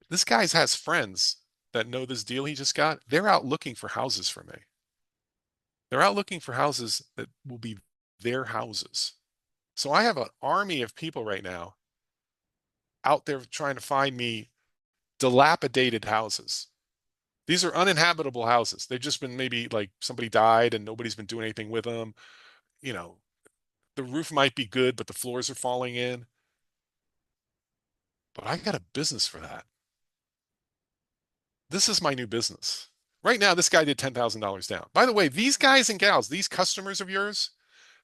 This guy has friends that know this deal he just got. They're out looking for houses for me. They're out looking for houses that will be their houses. So I have an army of people right now out there trying to find me dilapidated houses. These are uninhabitable houses. They've just been maybe like somebody died and nobody's been doing anything with them. You know, the roof might be good, but the floors are falling in. But I got a business for that. This is my new business. Right now, this guy did $10,000 down. By the way, these guys and gals, these customers of yours,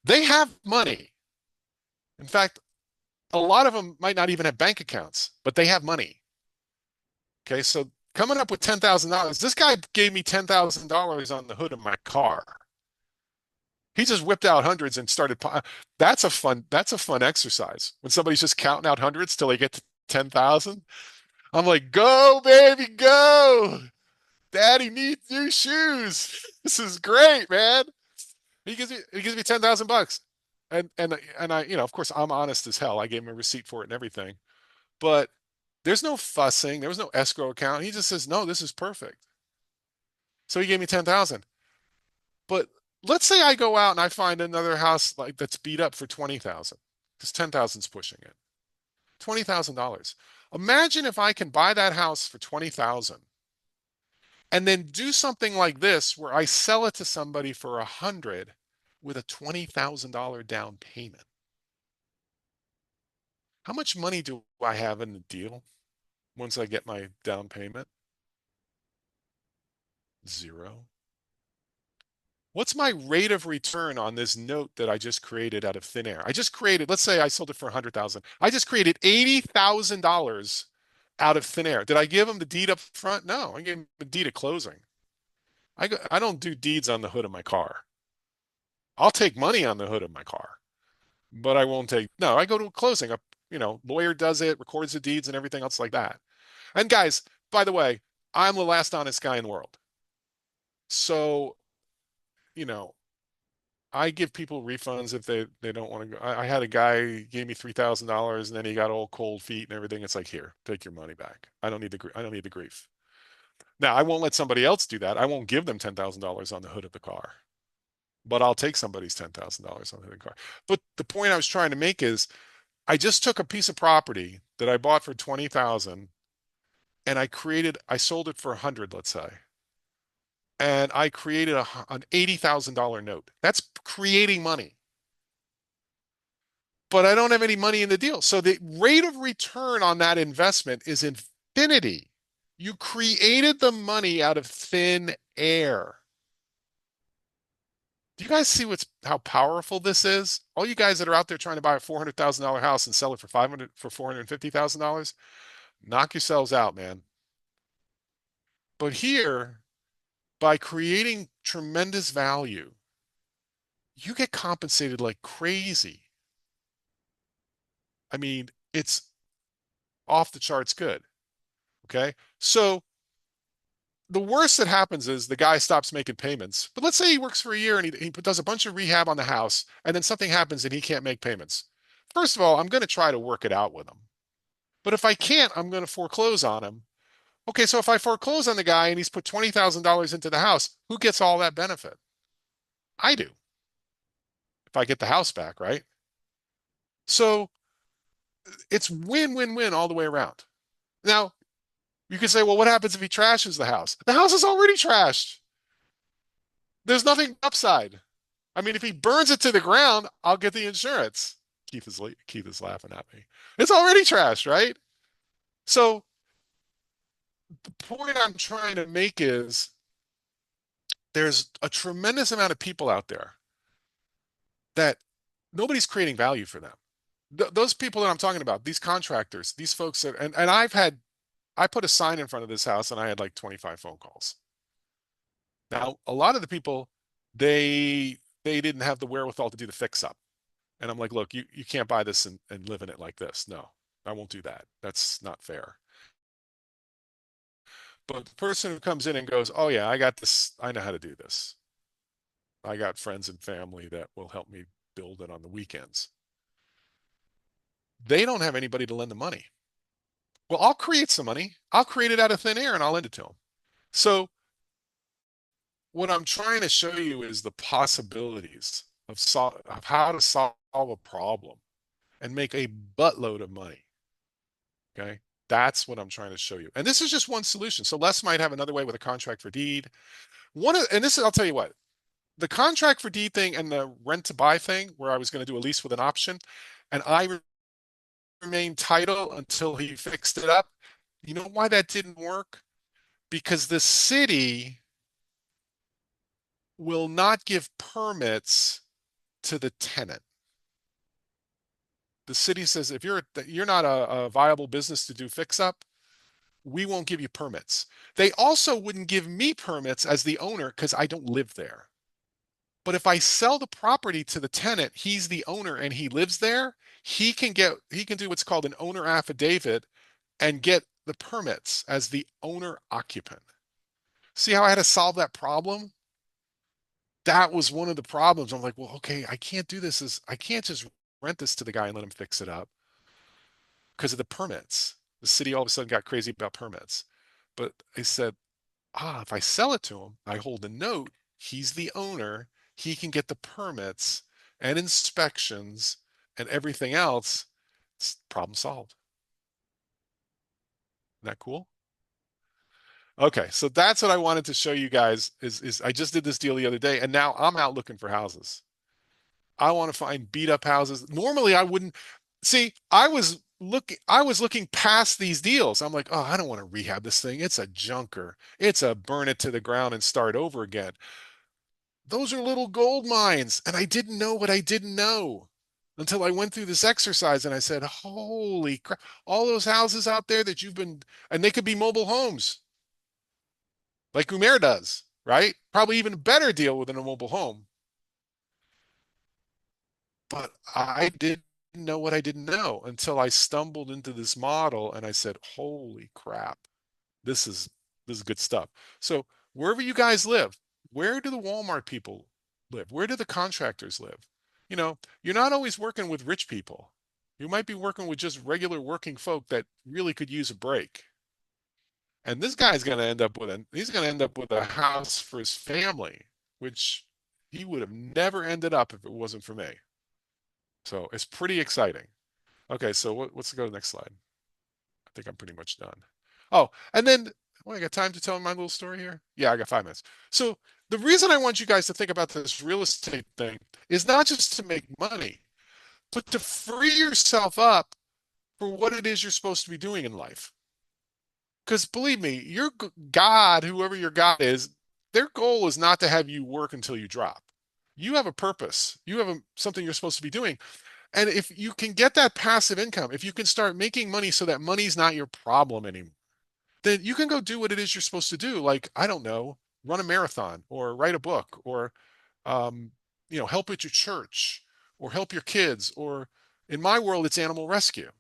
they have money. In fact, a lot of them might not even have bank accounts, but they have money. Okay, so coming up with $10,000, this guy gave me $10,000 on the hood of my car. He just whipped out hundreds and started. That's a fun exercise. When somebody's just counting out hundreds till they get to 10,000. I'm like, go, baby, go. Daddy needs new shoes. This is great, man. He gives me 10,000 bucks. And I, of course, I'm honest as hell. I gave him a receipt for it and everything. But there's no fussing. There was no escrow account. He just says, "No, this is perfect." So he gave me 10,000. But let's say I go out and I find another house like that's beat up for 20,000 because 10,000 is pushing it. $20,000. Imagine if I can buy that house for 20,000 and then do something like this where I sell it to somebody for 100 with a $20,000 down payment. How much money do I have in the deal once I get my down payment? Zero. What's my rate of return on this note that I just created out of thin air? I just created, let's say I sold it for 100,000. I just created $80,000 out of thin air. Did I give him the deed up front? No, I gave him the deed at closing. I don't do deeds on the hood of my car. I'll take money on the hood of my car, but I won't take, no, I go to a closing. Lawyer does it, records the deeds and everything else like that. And guys, by the way, I'm the last honest guy in the world. So, you know, I give people refunds if they don't want to go. I had a guy gave me $3,000 and then he got all cold feet and everything. It's like, here, take your money back. I don't need the grief. Now, I won't let somebody else do that. I won't give them $10,000 on the hood of the car, but I'll take somebody's $10,000 on the hood of the car. But the point I was trying to make is I just took a piece of property that I bought for 20,000 and I sold it for 100, let's say. And I created an $80,000 note. That's creating money. But I don't have any money in the deal. So the rate of return on that investment is infinity. You created the money out of thin air. Do you guys see how powerful this is? All you guys that are out there trying to buy a $400,000 house and sell it for 500 for $450,000, knock yourselves out, man. But here, by creating tremendous value, you get compensated like crazy. I mean, it's off the charts good. Okay. So the worst that happens is the guy stops making payments. But let's say he works for a year and he does a bunch of rehab on the house, and then something happens and he can't make payments. First of all, I'm going to try to work it out with him. But if I can't, I'm going to foreclose on him. Okay, so if I foreclose on the guy and he's put $20,000 into the house, who gets all that benefit? I do, if I get the house back, right? So it's win-win-win all the way around. Now, you could say, well, what happens if he trashes the house? The house is already trashed. There's nothing upside. I mean, if he burns it to the ground, I'll get the insurance. Keith is laughing at me. It's already trashed, right? So the point I'm trying to make is there's a tremendous amount of people out there that nobody's creating value for them. Those people that I'm talking about, these contractors, these folks that, and I put a sign in front of this house and I had like 25 phone calls. Now, a lot of the people, they didn't have the wherewithal to do the fix up. And I'm like, look, you can't buy this and live in it like this. No, I won't do that. That's not fair. But the person who comes in and goes, oh yeah, I got this, I know how to do this. I got friends and family that will help me build it on the weekends. They don't have anybody to lend the money. Well, I'll create some money. I'll create it out of thin air and I'll lend it to them. So what I'm trying to show you is the possibilities of how to solve a problem and make a buttload of money. Okay. That's what I'm trying to show you. And this is just one solution. So Les might have another way with a contract for deed. And this is, I'll tell you what, the contract for deed thing and the rent to buy thing, where I was going to do a lease with an option, and I remained title until he fixed it up. You know why that didn't work? Because the city will not give permits to the tenant. The city says if you're not a viable business to do fix up, we won't give you permits. They also wouldn't give me permits as the owner because I don't live there. But if I sell the property to the tenant, he's the owner and he lives there, he can do what's called an owner affidavit and get the permits as the owner occupant. See how I had to solve that problem? That was one of the problems. I'm like, well, okay, I can't do this as I can't just rent this to the guy and let him fix it up because of the permits. The city all of a sudden got crazy about permits. But I said, if I sell it to him, I hold a note. He's the owner. He can get the permits and inspections and everything else. It's problem solved. Isn't that cool? Okay, so that's what I wanted to show you guys is I just did this deal the other day and now I'm out looking for houses. I want to find beat up houses. Normally I wouldn't see, I was looking past these deals. I'm like, oh, I don't want to rehab this thing. It's a junker. It's a burn it to the ground and start over again. Those are little gold mines. And I didn't know what I didn't know until I went through this exercise and I said, holy crap, all those houses out there that you've been, and they could be mobile homes like Umair does, right? Probably even a better deal within a mobile home. But I didn't know what I didn't know until I stumbled into this model and I said, holy crap, this is this is good stuff. So wherever you guys live, where do the Walmart people live? Where do the contractors live? You're not always working with rich people. You might be working with just regular working folk that really could use a break. And this guy's going to end up with he's going to end up with a house for his family, which he would have never ended up if it wasn't for me. So it's pretty exciting. Okay, so let's go to the next slide. I think I'm pretty much done. Oh, and then I got time to tell my little story here? Yeah, I got 5 minutes. So the reason I want you guys to think about this real estate thing is not just to make money, but to free yourself up for what it is you're supposed to be doing in life. Because believe me, your God, whoever your God is, their goal is not to have you work until you drop. You have a purpose. You have something you're supposed to be doing. And if you can get that passive income, if you can start making money so that money's not your problem anymore, then you can go do what it is you're supposed to do. Like, I don't know, run a marathon or write a book or, um, help at your church or help your kids. Or in my world, it's animal rescue.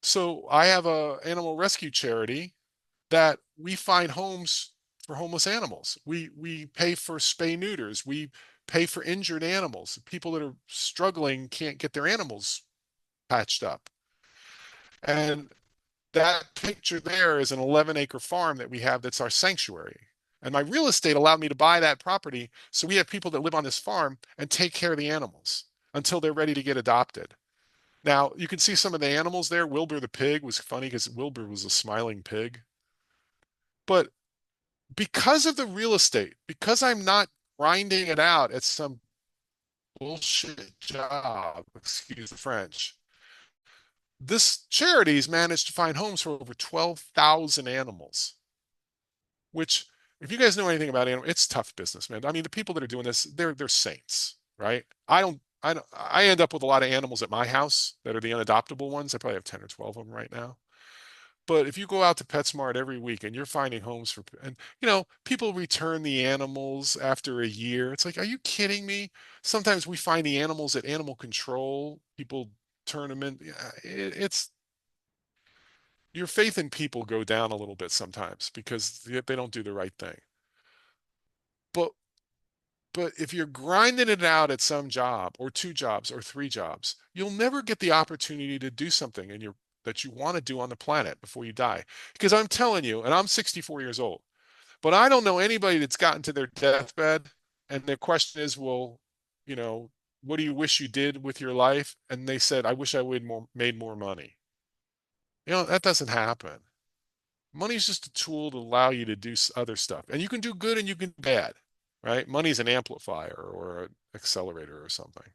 So I have a animal rescue charity that we find homes for homeless animals. We pay for spay neuters. We pay for injured animals. People that are struggling can't get their animals patched up. And that picture there is an 11-acre farm that we have that's our sanctuary. And my real estate allowed me to buy that property. So we have people that live on this farm and take care of the animals until they're ready to get adopted. Now, you can see some of the animals there. Wilbur the pig was funny because Wilbur was a smiling pig. But because of the real estate, because I'm not grinding it out at some bullshit job, excuse the French, this charity's managed to find homes for over 12,000 animals, which if you guys know anything about animals, it's tough business, man. I mean, the people that are doing this, they're saints, right? I end up with a lot of animals at my house that are the unadoptable ones. I probably have 10 or 12 of them right now. But if you go out to PetSmart every week and you're finding homes for, and people return the animals after a year. It's like, are you kidding me? Sometimes we find the animals at animal control. People turn them in. Yeah, it's your faith in people go down a little bit sometimes because they don't do the right thing. But if you're grinding it out at some job or two jobs or three jobs, you'll never get the opportunity to do something that you want to do on the planet before you die. Because I'm telling you, and I'm 64 years old, but I don't know anybody that's gotten to their deathbed and their question is, well, you know, what do you wish you did with your life? And they said, I wish I would made more money. That doesn't happen. Money is just a tool to allow you to do other stuff. And you can do good and you can do bad, right? Money's an amplifier or an accelerator or something.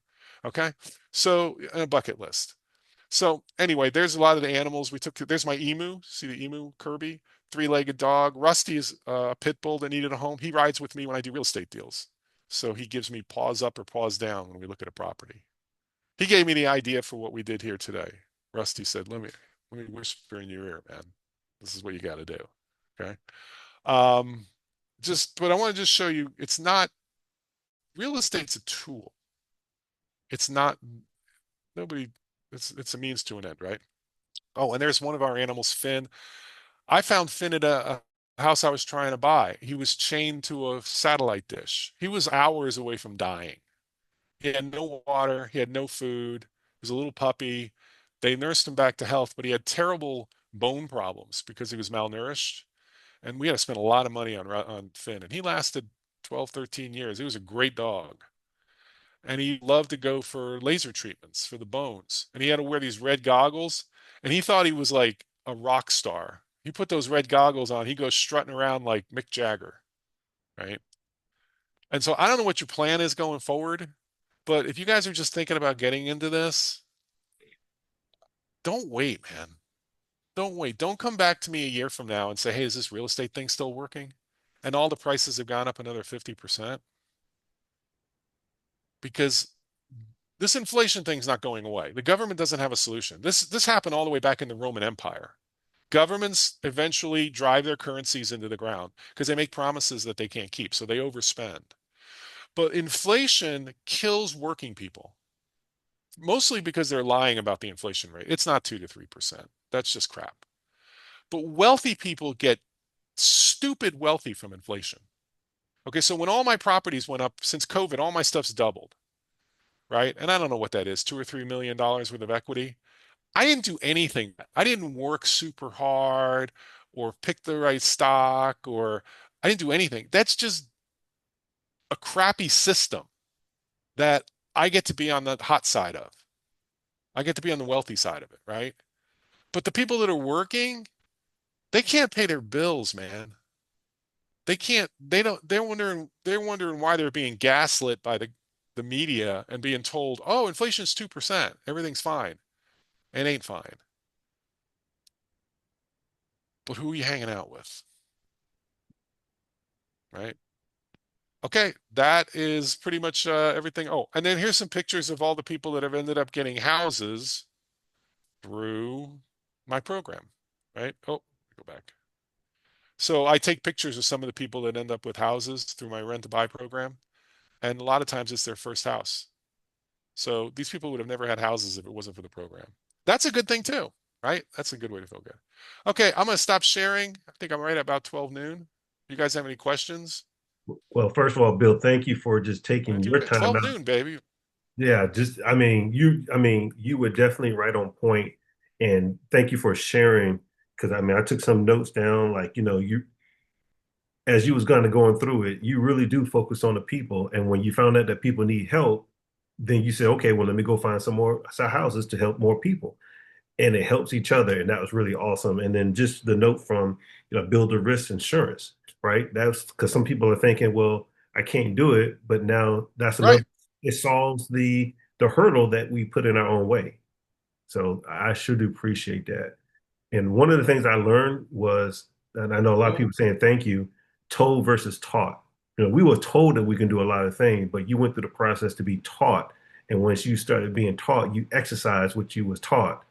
Okay. So a bucket list. So anyway, there's a lot of the animals we took. There's my emu. See the emu, Kirby, three-legged dog. Rusty is a pit bull that needed a home. He rides with me when I do real estate deals. So he gives me paws up or paws down when we look at a property. He gave me the idea for what we did here today. Rusty said, let me whisper in your ear, man. This is what you got to do. Okay. Um, but I want to just show you it's not real estate's a tool. It's not nobody, it's a means to an end, right? Oh, and there's one of our animals, Finn. I found Finn at a house I was trying to buy. He was chained to a satellite dish. He was hours away from dying. He had no water, he had no food. He was a little puppy. They nursed him back to health, but he had terrible bone problems because he was malnourished. And we had to spend a lot of money on Finn. And he lasted 12, 13 years. He was a great dog. And he loved to go for laser treatments for the bones. And he had to wear these red goggles. And he thought he was like a rock star. He put those red goggles on. He goes strutting around like Mick Jagger, right? And so I don't know what your plan is going forward, but if you guys are just thinking about getting into this, don't wait, man. Don't wait. Don't come back to me a year from now and say, hey, is this real estate thing still working? And all the prices have gone up another 50% because this inflation thing's not going away. The government doesn't have a solution. This happened all the way back in the Roman Empire. Governments eventually drive their currencies into the ground because they make promises that they can't keep, so they overspend. But inflation kills working people, mostly because they're lying about the inflation rate. It's not 2 to 3%. That's just crap. But wealthy people get stupid wealthy from inflation. Okay, so when all my properties went up since COVID, all my stuff's doubled, right? And I don't know what that is, $2 or $3 million worth of equity. I didn't do anything. I didn't work super hard or pick the right stock or I didn't do anything. That's just a crappy system that I get to be on the hot side of. I get to be on the wealthy side of it, right? But the people that are working, they can't pay their bills, man. They can't, they don't, they're wondering why they're being gaslit by the media and being told, oh, inflation's 2%. Everything's fine. It ain't fine. But who are you hanging out with? Right? Okay, that is pretty much everything. Oh, and then here's some pictures of all the people that have ended up getting houses through my program, right? Oh, go back. So I take pictures of some of the people that end up with houses through my rent to buy program, and a lot of times it's their first house. So these people would have never had houses if it wasn't for the program. That's a good thing too, right? That's a good way to feel good. Okay, I'm gonna stop sharing. I think I'm right at about 12 noon. You guys have any questions? Well, first of all, Bill, thank you for just taking your Okay, time 12 out. noon, baby. Yeah, just I mean, you were definitely right on point, and thank you for sharing. Because I mean, I took some notes down. Like, you as you was kind of going through it, you really do focus on the people, and when you found out that people need help, then you say, okay, well, let me go find some more houses to help more people, and it helps each other, and that was really awesome. And then just the note from build a risk insurance, right? That's because some people are thinking, well, I can't do it, but now that's Right. another. It solves the hurdle that we put in our own way. So I should appreciate that. And one of the things I learned was, and I know a lot of Oh, people saying thank you, told versus taught. We were told that we can do a lot of things, but you went through the process to be taught. And once you started being taught, you exercise what you was taught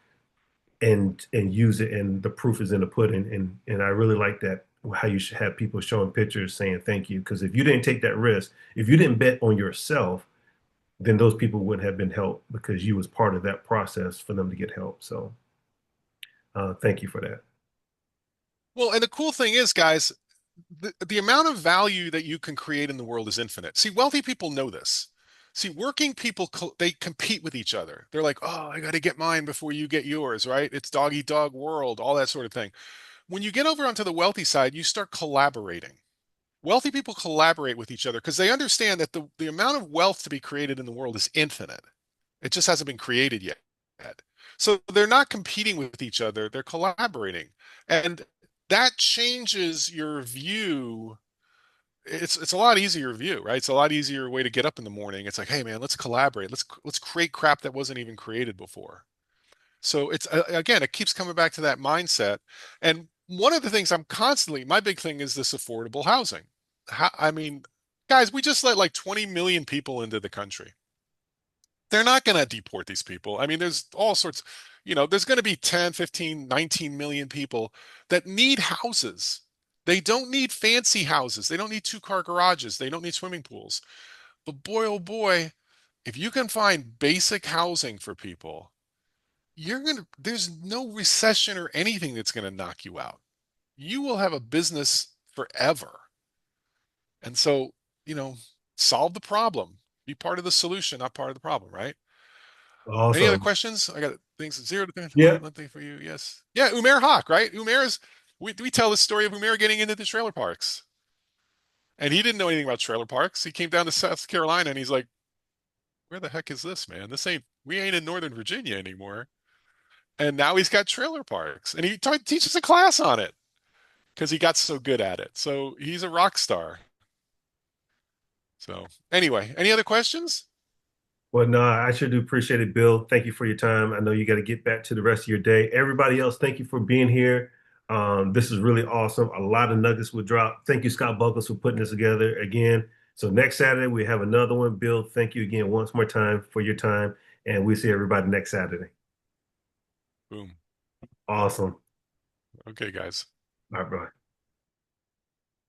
and use it. And the proof is in the pudding. And I really like that how you should have people showing pictures saying thank you. Because if you didn't take that risk, if you didn't bet on yourself, then those people wouldn't have been helped because you was part of that process for them to get help. So thank you for that. well, and the cool thing is, guys, the amount of value that you can create in the world is infinite. See, wealthy people know this. See, working people, they compete with each other. They're like, oh, I got to get mine before you get yours, right? It's dog eat dog world, all that sort of thing. When you get over onto the wealthy side, you start collaborating. Wealthy people collaborate with each other because they understand that the amount of wealth to be created in the world is infinite. It just hasn't been created yet. So they're not competing with each other, they're collaborating. And that changes your view. It's a lot easier view, right? It's a lot easier way to get up in the morning. It's like, hey man, let's collaborate. Let's create crap that wasn't even created before. So it's again, it keeps coming back to that mindset. And one of the things I'm constantly, my big thing is this affordable housing. I mean, guys, we just let like 20 million people into the country. They're not going to deport these people. I mean, there's all sorts, there's going to be 10, 15, 19 million people that need houses. They don't need fancy houses. They don't need two-car garages. They don't need swimming pools. But boy, oh boy, if you can find basic housing for people, there's no recession or anything that's going to knock you out. You will have a business forever. And so, you know, solve the problem. Be part of the solution, not part of the problem, right? Any other Awesome. questions? I got things 0 to 10. Yeah. One thing for you. Yes. Yeah, Umair Hawk, right? We tell the story of Umair getting into the trailer parks. And he didn't know anything about trailer parks. He came down to South Carolina and he's like, where the heck is this, man? We ain't in Northern Virginia anymore. And now he's got trailer parks and he teaches a class on it because he got so good at it. So he's a rock star. So anyway, any other questions? Well, no, I sure do appreciate it, Bill. Thank you for your time. I know you got to get back to the rest of your day. Everybody else, thank you for being here. This is really awesome. A lot of nuggets will drop. Thank you, Scott Buckles, for putting this together again. So next Saturday we have another one. Bill, thank you again once more time for your time, and we'll see everybody next Saturday. Boom. Awesome. Okay, guys. All right, bye.